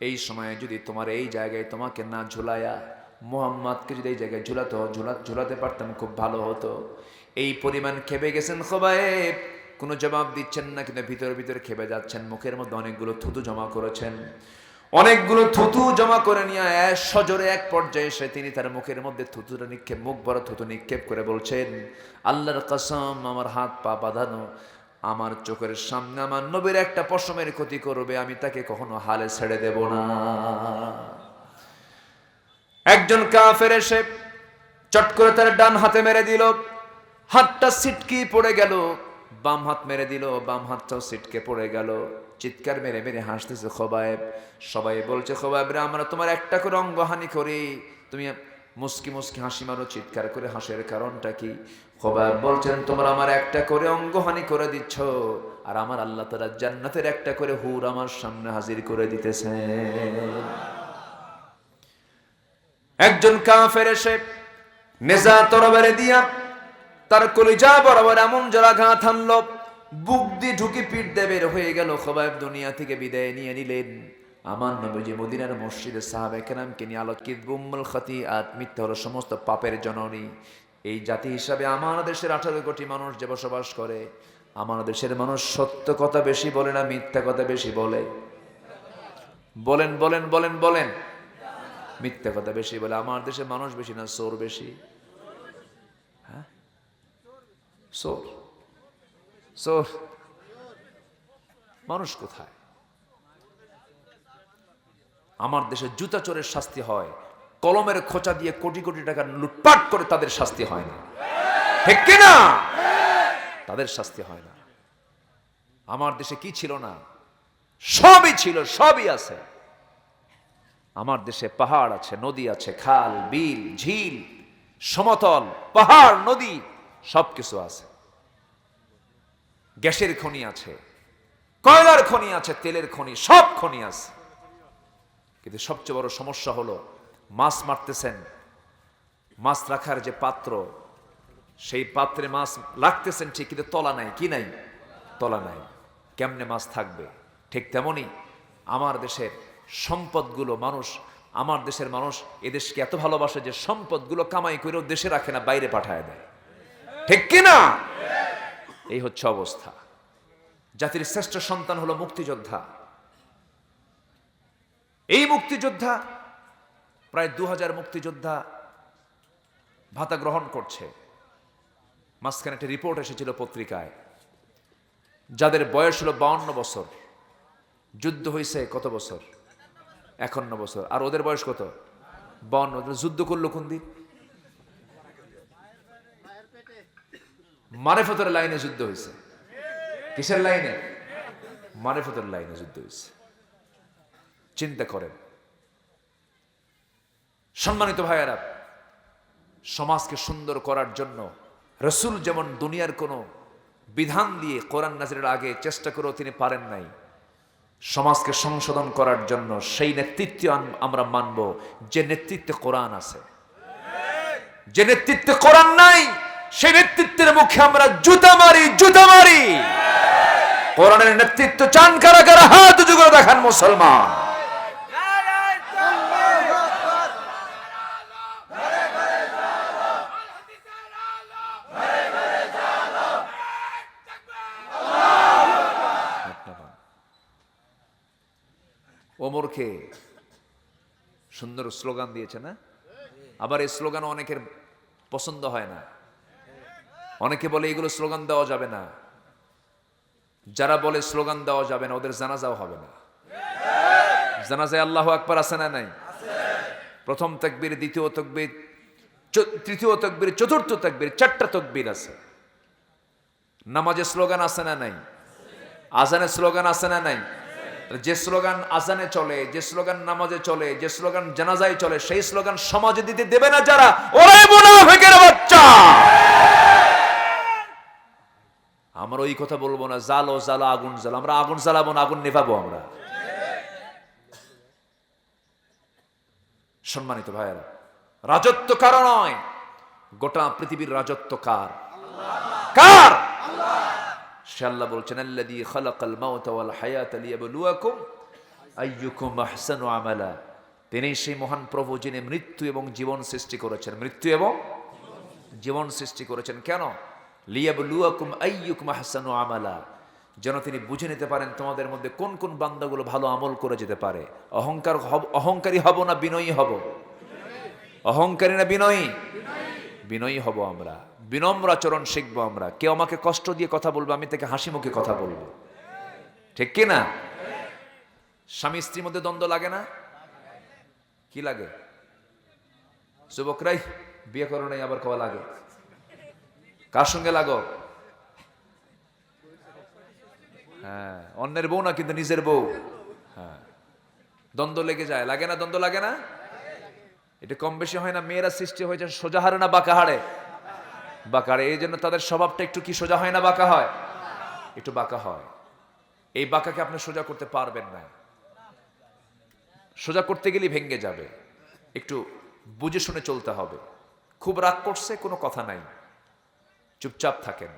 এই সময়ে যদি তোমার এই জায়গায় তোমাকে না ঝুলায়া মুহাম্মদকে যদি এই জায়গায় ঝুলাতে পারতাম খুব ভালো হতো। এই পরিমাণ খেপে গেছেন খুবাইব, কোনো জবাব দিচ্ছেন না, কিন্তু ভিতরে খেপে যাচ্ছেন। মুখের মধ্যে অনেকগুলো থুতু জমা করেছেন, অনেকগুলো থুতু জমা করে নিয়ে সজোরে এক পর্যায়ে এসে তিনি তার মুখের মধ্যে থুতুটা নিক্ষেপ, মুখ ভরা থুতু নিক্ষেপ করে বলছেন আল্লাহর কসম আমার হাত পা বাঁধানো, আমার চোখের সামনে আমার নবীর একটা পশমের ক্ষতি করবে, আমি তাকে কখনো হালে ছেড়ে দেব না। একজন কাফের এসে চট করে তার ডান হাতে মেরে দিল, হাতটা ছিটকে পড়ে গেল। বাম হাত মেরে দিল, বাম হাতটাও ছিটকে পড়ে গেল। চিৎকার মেরে মেরে হাসতেছে খুবাইব। সবাই বলছে খুবাইব রে আমরা তোমার একটা করে অঙ্গহানি করি, তুমি মুস্কি মুস্কি হাসি মারো, চিৎকার করে হাসির কারণটা কি? খুবাইব বলছেন তোমরা আমার একটা করে অঙ্গহানি করে দিচ্ছ, আর আমার আল্লাহ তাআলা জান্নাতের একটা করে হুর আমার সামনে হাজির করে দিতেছে। একজন কাফের এসে নেজা তরবারি দিয়া তার কলিজা বরাবর এমন জোরাঘাত হানল, বুক দিয়ে ঢুকি পিঠ দিয়ে বের হয়ে গেল। খুবাইব দুনিয়া থেকে বিদায় নিয়ে নিলেন। আমার নবীজি মদিনার মসজিদে সাহাবায়ে কেরামকে নিয়ে আলোকিত উম্মুল খাতিআত, মিথ্যা হলো সমস্ত পাপের জননী। এই জাতি হিসাবে আমার দেশের 18 কোটি মানুষ যে বসবাস করে, আমার দেশের মানুষ সত্য কথা বেশি বলে না মিথ্যা কথা বেশি বলে? বলেন বলেন বলেন বলেন। মিথ্যা কথা বেশি বলে। আমার দেশে মানুষ বেশি না চোর বেশি? হ্যাঁ, চোর চোর। মানুষ কোথায়? আমার দেশে জুতা চোরের শাস্তি হয়, কলমের খোঁচা দিয়ে কোটি কোটি টাকা লুটপাট করে তাদের শাস্তি হয় না, ঠিক কিনা? তাদের শাস্তি হয় না। আমার দেশে কি ছিল না? সবই ছিল, সবই আছে। আমার দেশে পাহাড় আছে, নদী আছে, খাল বিল ঝিল, সমতল পাহাড় নদী সবকিছু আছে। গ্যাসের খনি আছে, কয়লার খনি আছে, তেলের খনি, সব খনি আছে। কিন্তু সবচেয়ে বড় সমস্যা হলো মাছ মারতেছেন, মাছ রাখার যে পাত্র, সেই পাত্রে মাছ রাখতেছেন ঠিক, কিন্তু তলা নাই। কি নাই? তলা নাই। কেমনে মাছ থাকবে? ঠিক তেমনি আমার দেশের সম্পদগুলো আমার দেশের মানুষ এদেশকে এত ভালোবাসে যে সম্পদগুলো কামাই করেও দেশে রাখে না, বাইরে পাঠায় দেয়, ঠিক কিনা? এই হচ্ছে অবস্থা। জাতির শ্রেষ্ঠ সন্তান হলো মুক্তিযোদ্ধা। এই মুক্তিযোদ্ধা, প্রায় 2000 মুক্তিযোদ্ধা ভাতা গ্রহণ করছে। মাঝখানে একটা রিপোর্ট এসেছিল পত্রিকায়, যাদের বয়স হলো 52 বছর, যুদ্ধ হয়েছে কত বছর? 51 বছর। আর ওদের বয়স কত? 52। যুদ্ধ করলো কোন দিন? মারেফতের লাইনে যুদ্ধ হয়েছে। কিসের লাইনে? মারেফতের লাইনে যুদ্ধ হয়েছে। চিন্তা করেন। সম্মানিত ভাইয়েরা, সমাজকে সুন্দর করার জন্য রসুল যেমন দুনিয়ার কোন বিধান দিয়ে কোরআন নাজিরের আগে চেষ্টা করেও তিনি পারেন নাই, সমাজকে সংশোধন করার জন্য সেই নেতৃত্ব আমরা মানব যে নেতৃত্বে কোরআন আছে। যে নেতৃত্বে কোরআন নাই, সেই নেতৃত্বের মুখে আমরা জুতা মারি, জুতা মারি। কোরআনের নেতৃত্ব চান কারা কারা? হাত উঁচু করে দেখান মুসলমান। ওমরকে সুন্দর স্লোগান দিয়েছে না? আবার এই স্লোগান অনেকের পছন্দ হয় না। অনেকে বলে এগুলো স্লোগান দেওয়া যাবে না। যারা বলে স্লোগান দেওয়া যাবে না, ওদের জানাজাও হবে না। জানাজায় আল্লাহু আকবার আছে না নাই? প্রথম তাকবীর, দ্বিতীয় তাকবীর, তৃতীয় তাকবীর, চতুর্থ তাকবীর, 4টা তাকবীর আছে। নামাজে স্লোগান আছে না নাই? আজানে স্লোগান আছে না নাই? যে স্লোগান আজানে চলে, যে স্লোগান নামাজে চলে, যে স্লোগান জানাজায় চলে, সেই স্লোগান সমাজে দিতে দেবে না যারা, ওরাই মুনাফিকের বাচ্চা। আমরা ওই কথা বলবো না, জালো জালো আগুন জ্বালো। আমরা আগুন জ্বালাবো না, আগুন নেভাবো আমরা। সম্মানিত ভাইয়েরা, রাজত্ব কারো নয়, গোটা পৃথিবীর রাজত্ব কার? কার? সে আল্লাহ বলছেন, আল্লাযী খালাকাল মাউতা ওয়াল হায়াতা লিয়াবলুয়াকুম আইয়ুকুম আহসানু আমালা। তিনি সেই মহান প্রভু যিনি মৃত্যু এবং জীবন সৃষ্টি করেছেন। মৃত্যু এবং জীবন সৃষ্টি করেছেন কেন? লিয়াবলুয়াকুম আইয়ুকুম আহসানু আমালা, যেন তিনি বুঝে নিতে পারেন তোমাদের মধ্যে কোন কোন বান্দাগুলো ভালো আমল করে যেতে পারে। অহংকারী হব না বিনয়ী হব? অহংকারী না বিনয়ী? বিনয়ী হব আমরা, বিনম্র আচরণ শিখবো আমরা। কেউ আমাকে কষ্ট দিয়ে কথা বলবে, আমি তাকে হাসি মুখে কথা বলবো, ঠিক কি না? স্বামী স্ত্রীর মধ্যে দ্বন্দ্ব লাগে না? কি লাগে? যুবকরাই বিয়ে করো নাই আবার কওয়া লাগে। কার সঙ্গে লাগো? হ্যাঁ, অন্যের বউ না, কিন্তু নিজের বউ। হ্যাঁ, দ্বন্দ্ব লেগে যায়, লাগে না? দ্বন্দ্ব লাগে না? এটা কম বেশি হয় না? মেয়েরা সৃষ্টি হয়েছে সোজা হারে না বাঁকা হারে? বাঁকা হারে। এই জন্য তাদের স্বভাবটা একটু কি সোজা হয় না বাঁকা হয়? একটু বাঁকা হয়। এই বাঁকাকে আপনি সোজা করতে পারবেন না। সোজা করতে গেলেই ভেঙে যাবে। একটু বুঝে শুনে চলতে হবে। খুব রাগ করছে, কোনো কথা নাই, চুপচাপ থাকেন।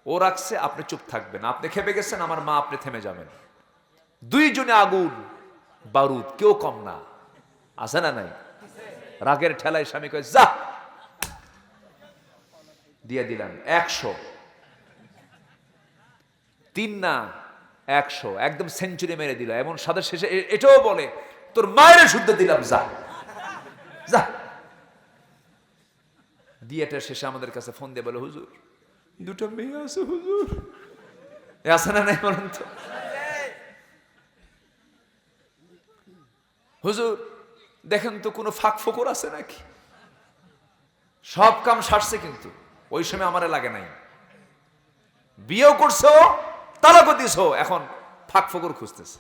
ও রাখছে, আপনি চুপ থাকবেন। আপনি খেপে গেছেন, আমার মা, আপনি থেমে যাবেন। দুইজনে আগুন বারুদ, কেউ কম না। আছে না নাই? রাগের ঠেলায় স্বামী কয় যা, দিয়ে দিলাম 100, 3 না 100, একদম সেঞ্চুরি মেরে দিল। এমন সাদের শেষে এটাও বলে তোর মায়ের শুদ্ধ দিলাম যা। যা। বিয়েটা শেষে আমাদের কাছে ফোন দিয়ে বলে, হুজুর দুটো মেয়ে আছে হুজুর। আছে না নাই বলেন তো? হুজুর দেখেন তো কোনো ফাঁক ফোকর আছে নাকি? সব কাম সারছে, কিন্তু ওই সময় আমারে লাগে নাই। বিয়েও করছো, তালাকও দিছো, এখন ফাঁক ফোকর খুঁজতেছে।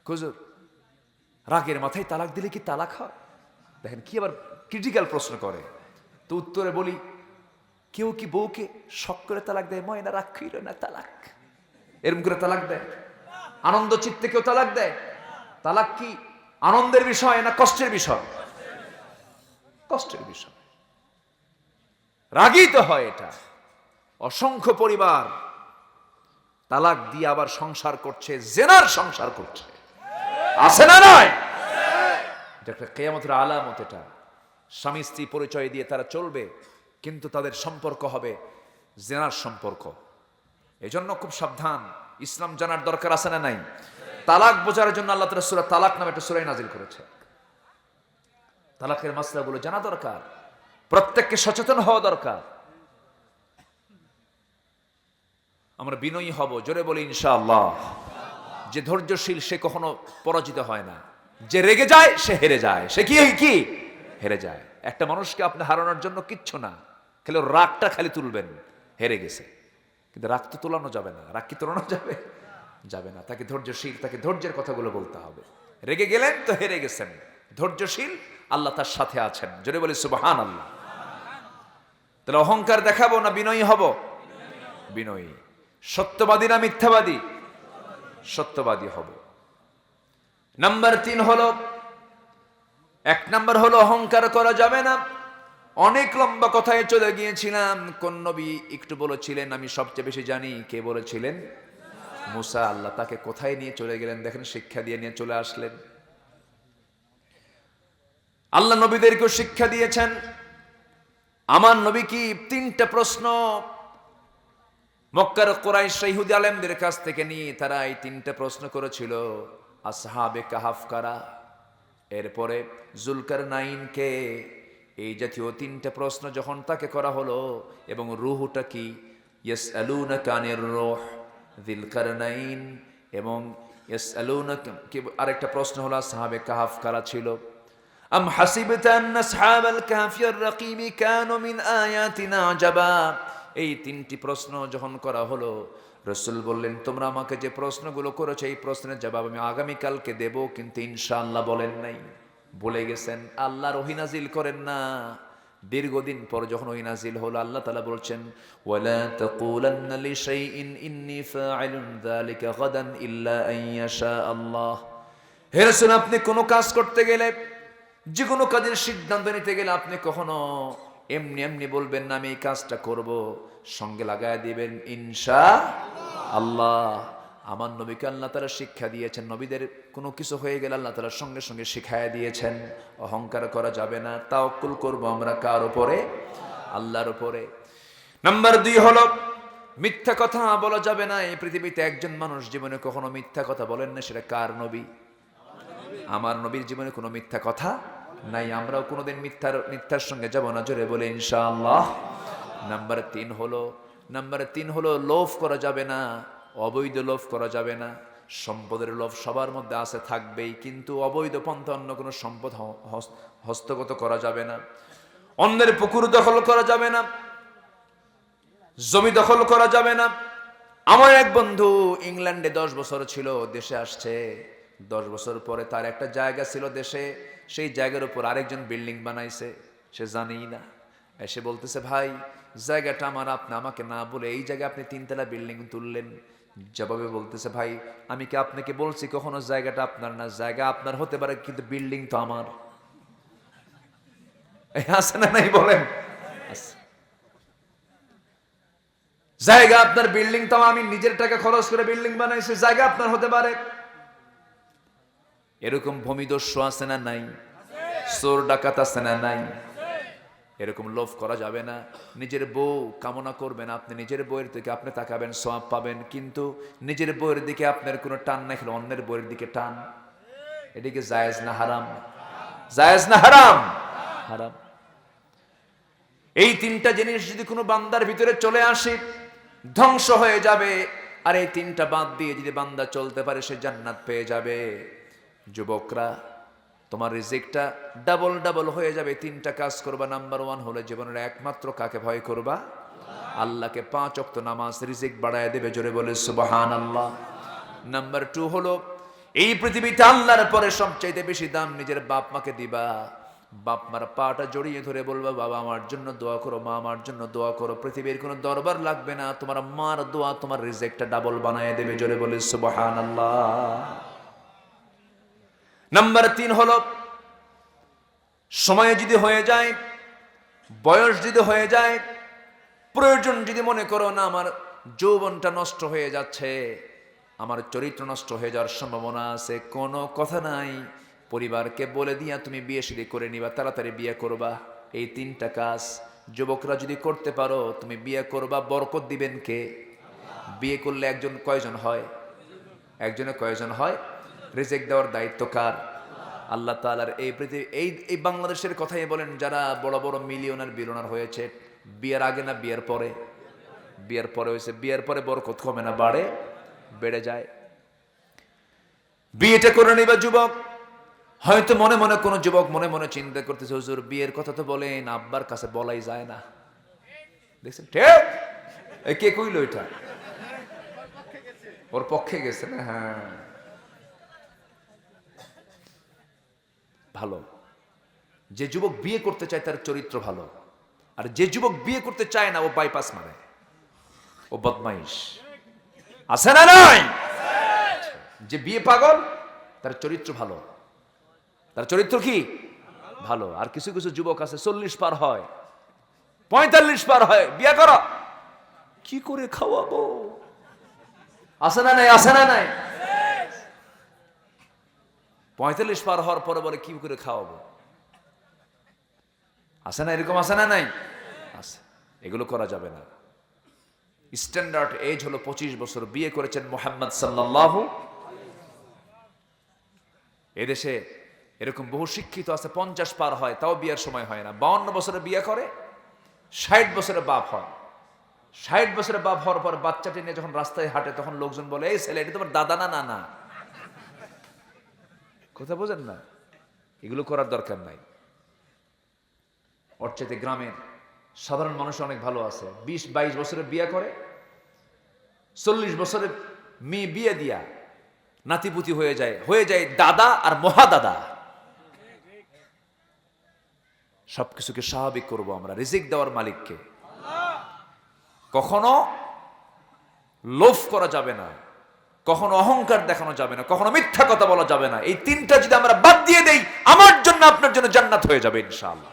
হুজুর রাগের মাথায় তালাক দিলে কি তালাক হয়? দেখেন কি আবার ক্রিটিক্যাল প্রশ্ন করে। তো উত্তরে বলি, কেউ কি বউকে শখ করে তালাক দেয়? ময়না রাগ কইর না, তালাক। এরকম করে তালাক দেয়? আনন্দ চিত্তে কেউ তালাক দেয়? তালাক কি আনন্দের বিষয় না কষ্টের বিষয়? কষ্টের বিষয়। রাগই তো হয় এটা। অসংখ্য পরিবার তালাক দিয়ে আবার সংসার করছে, জেনার সংসার করছে, আছে না নয়? এটা একটা কিয়ামতের আলামত। এটা স্বামী স্ত্রী পরিচয় দিয়ে তারা চলবে, কিন্তু তাদের সম্পর্ক হবে জেনার সম্পর্ক। এজন্য খুব সাবধান। ইসলাম জানার দরকার আছে না নাই? তালাক বোঝার জন্য আল্লাহ তাআলা সূরা তালাক নামে একটা সূরা নাজিল করেছে। তালাকের মাসলাগুলো জানা দরকার, প্রত্যেককে সচেতন হওয়া দরকার। আমরা বিনয়ী হব, জোরে বলি ইনশাআল্লাহ। যে ধৈর্যশীল সে কখনো পরাজিত হয় না, যে রেগে যায় সে হেরে যায়। সে কি হেরে যায়। একটা মানুষকে আপনি হারানোর জন্য কিচ্ছু না, খালি রাগটা খালি তুলবেন, হেরে গেছে। কিন্তু রাগ তো তোলানো যাবে না। রাগ কি তোলানো যাবে? যাবে না। তাকে ধৈর্যশীল, তাকে ধৈর্যের কথাগুলো বলতে হবে। রেগে গেলেন তো হেরে গেছেন। ধৈর্যশীল, আল্লাহ তার সাথে আছেন। জোরে বলি সুবহানাল্লাহ। তাহলে অহংকার দেখাবো না বিনয়ী হব? বিনয়ী। সত্যবাদী না মিথ্যাবাদী? সত্যবাদী হব। নাম্বার 3 হলো, 1 নাম্বার হলো অহংকার করা যাবে না। অনেক লম্বা কথায় চলে গিয়েছিলাম। কোন নবী একটু বলেছিলেন আমি সবচেয়ে বেশি জানি? কে বলেছিলেন? মুসা। আল্লাহ তাকে কোথায় নিয়ে চলে গেলেন দেখেন, শিক্ষা দিয়ে নিয়ে চলে আসলেন। আল্লাহ নবীদেরকেও শিক্ষা দিয়েছেন। আমার নবী কি 3টা প্রশ্ন মক্কার কুরাইশ ইহুদি আলেমদের কাছ থেকে নিয়ে তারা এই 3টা প্রশ্ন করেছিল। আসহাবে কাহাফ কারা, এরপরে জুলকারনাইনকে, এই জাতীয় 3টা প্রশ্ন যখন তাকে করা হলো, এবং রূহটা কি, ইয়াসআলুনাকা আনির রূহ, যুলকারনাইন, এবং ইয়াসআলুনাকা কি আরেকটা প্রশ্ন হলো আসহাবে কাহাফ কারা ছিল। আম হাসিবতা আন্না আসহাবাল কাহফির রাকিম কানু মিন আয়াতিনা আজাবা। এই 3টি প্রশ্ন যখন করা হলো, রাসূল বললেন তোমরা আমাকে যে প্রশ্নগুলো করেছো এই প্রশ্নের জবাব আমি আগামীকালকে দেব, কিন্তু ইনশাআল্লাহ বলেন নাই, বলে গেছেন। আল্লাহর ওহী নাজিল করেন না। দীর্ঘদিন পর যখন ওহী নাজিল হলো, আল্লাহ তাআলা বলছেন ওয়ালা তাকুলান্না লিশাইইন ইন্নী ফাআইলুন যালিকা গাদান ইল্লা আন ইয়াশা আল্লাহ। হে রাসূল, আপনি কোনো কাজ করতে গেলে, যে কোনো কাজের সিদ্ধান্ত নিতে গেলে আপনি কখনো এমনি এমনি বলবেন না আমি এই কাজটা করব, সঙ্গে লাগায় দিবেন ইনশাআল্লাহ। আমার নবীকে আল্লাহ তাআলা শিক্ষা দিয়েছেন, নবীদের কোনো কিছু হয়ে গেলে আল্লাহ তাআলা সঙ্গে সঙ্গে শিখায়া দিয়েছেন অহংকার করা যাবে না। তাওয়াক্কুল করব আমরা কার উপরে? আল্লাহর উপরে। নাম্বার 2 হলো মিথ্যা কথা বলা যাবে না। এই পৃথিবীতে একজন মানুষ জীবনে কখনো মিথ্যা কথা বলেন না, সেটা কার নবী? আমার নবীর জীবনে কোনো মিথ্যা কথা নাই। আমরাও কোনোদিন মিথ্যার সঙ্গে যাব না, জোরে বলে ইনশাআল্লাহ। নাম্বার 3 হলো লোভ করা যাবে না, অবৈধ লোভ করা যাবে না। সম্পদের লোভ সবার মধ্যে আছে, থাকবেই, কিন্তু অবৈধ পন্থা অন্য কোনো সম্পদ হস্তগত করা যাবে না। অন্যের পুকুর দখল করা যাবে না, জমি দখল করা যাবে না। আমার এক বন্ধু ইংল্যান্ডে 10 বছর ছিল, দেশে আসছে। 10 বছর পরে তার একটা জায়গা ছিল দেশে, সেই জায়গার উপর আরেকজন বিল্ডিং বানাইছে, সে জানেই না। এসে বলতেছে ভাই জায়গাটা আমার, আপনি আমাকে না বলে এই জায়গায় আপনি 3 তলা বিল্ডিং তুললেন। জবাবে বলতেছে ভাই আমি কি আপনাকে বলছি কখনো জায়গাটা আপনার না? জায়গা আপনার হতে পারে, কিন্তু বিল্ডিং তো আমার। আছে না নাই বলেন? জায়গা আপনার, বিল্ডিং তো আমি নিজের টাকা খরচ করে বিল্ডিং বানাইছি, জায়গা আপনার হতে পারে। এরকম ভূমিদস্যু আছে না নাই? চোর ডাকাত আছে না নাই? এরকম লোভ করা যাবে না। নিজের বউ কামনা করবেন, আপনি নিজের বউয়ের দিকে আপনি তাকাবেন, সওয়াব পাবেন, কিন্তু নিজের বউয়ের দিকে আপনার কোনো টান না খেলে অন্যের বউয়ের দিকে টান, এদিকে জায়েজ না হারাম? জায়েজ না হারাম? হারাম। এই তিনটা জিনিস যদি কোনো বান্দার ভিতরে চলে আসে ধ্বংস হয়ে যাবে, আর এই তিনটা বাদ দিয়ে যদি বান্দা চলতে পারে সে জান্নাত পেয়ে যাবে। যুবকরা, তোমার রিজিকটা ডাবল ডাবল হয়ে যাবে। তিনটা কাজ করবা। নাম্বার 1 হলো জীবনের একমাত্র কাকে ভয় করবা? আল্লাহকে। 5 ওয়াক্ত নামাজ রিজিক বাড়ায় দেবে, জোরে বলে সুবহানাল্লাহ। নাম্বার 2 হলো এই পৃথিবীতে আল্লাহর পরে সবচাইতে বেশি দাম নিজের বাপ মাকে দিবা। বাপ মার পাটা জড়িয়ে ধরে বলবা, বাবা আমার জন্য দোয়া করো, মা আমার জন্য দোয়া করো। পৃথিবীর কোনো দরবার লাগবে না, তোমার মার দোয়া তোমার রিজিকটা ডাবল বানায় দেবে, জোরে বলে সুবহানাল্লাহ। নাম্বার 3 হলো সময় যদি হয়ে যায়, বয়স যদি হয়ে যায়, প্রয়োজন যদি মনে করো না আমার যৌবনটা নষ্ট হয়ে যাচ্ছে, আমার চরিত্র নষ্ট হয়ে যাওয়ার সম্ভাবনা আছে, কোনো কথা নাই, পরিবারকে বলে দিয়া তুমি বিয়ে শাদী করে নিবা, তাড়াতাড়ি বিয়ে করবা। এই তিনটা কাজ যুবকরা যদি করতে পারো, তুমি বিয়ে করবা, বরকত দিবেন কে? বিয়ে করলে একজন কয়জন হয়? একজনে কয়জন হয়? রিজিক দেওয়ার দায়িত্ব কার? আল্লাহ তাআলার। এই পৃথিবী এই বাংলাদেশের কথাই বলেন, যারা বড় বড় মিলিয়নার বিলিয়নার হয়েছে, বিয়ের আগে না বিয়ের পরে? বিয়ের পরে হয়েছে। বিয়ের পরে বরকত কমে না, বাড়ে, বেড়ে যায়। বিয়েটা করে নিবা যুবক। হয়তো মনে মনে কোন যুবক মনে মনে চিন্তা করতেছে, হুজুর বিয়ের কথা তো বলেন, আব্বার কাছে বলাই যায় না। দেখছেন ঠিক? কে কইল এটা? ওর পক্ষে গেছে না? হ্যাঁ, ভালো। যে যুবক বিয়ে করতে চায় তার চরিত্র ভালো, আর যে যুবক বিয়ে করতে চায় না ও বাইপাস মারে, ও বদমাইশ। আছে না নাই? যে বিয়ে পাগল তার চরিত্র ভালো, তার চরিত্র কি ভালো। আর কিছু কিছু যুবক আছে 40 পার হয়, 45 পার হয়, বিয়ে করো, কি করে খাওয়াবো? আছে না নাই? আছে না নাই? 45 পার হওয়ার পরে বলে কি করে খাওয়াবো? আছে না? এরকম আছে না নাই? আছে। এগুলো করা যাবে না। স্ট্যান্ডার্ড এজ হলো 25 বছর। বিয়ে করেছেন মুহাম্মদ সাল্লাল্লাহু। এদেশে এরকম বহু শিক্ষিত আছে 50 পার হয় তাও বিয়ের সময় হয় না। 52 বছরে বিয়ে করে, 60 বছরে বাপ হয়। 60 বছরে বাপ হওয়ার পর বাচ্চাটি নিয়ে যখন রাস্তায় হাঁটে তখন লোকজন বলে, এই ছেলে এটা তোমার দাদা না নানা। কথা বোঝেন না? এগুলো করার দরকার নাই। ওর চাইতে গ্রামের সাধারণ মানুষ অনেক ভালো আছে। 20-22 বছরে বিয়ে করে, 40 বছরে মেয়ে বিয়ে দিয়া নাতিপুতি হয়ে যায় দাদা আর মহাদাদা। সবকিছুকে স্বাভাবিক করব আমরা। রিজিক দেওয়ার মালিককে। কখনো লোভ করা যাবে না, কখনো অহংকার দেখানো যাবে না, কখনো মিথ্যা কথা বলা যাবে না। এই তিনটা যদি আমরা বাদ দিয়ে দেই, আমার জন্য আপনার জন্য জান্নাত হয়ে যাবে ইনশাআল্লাহ।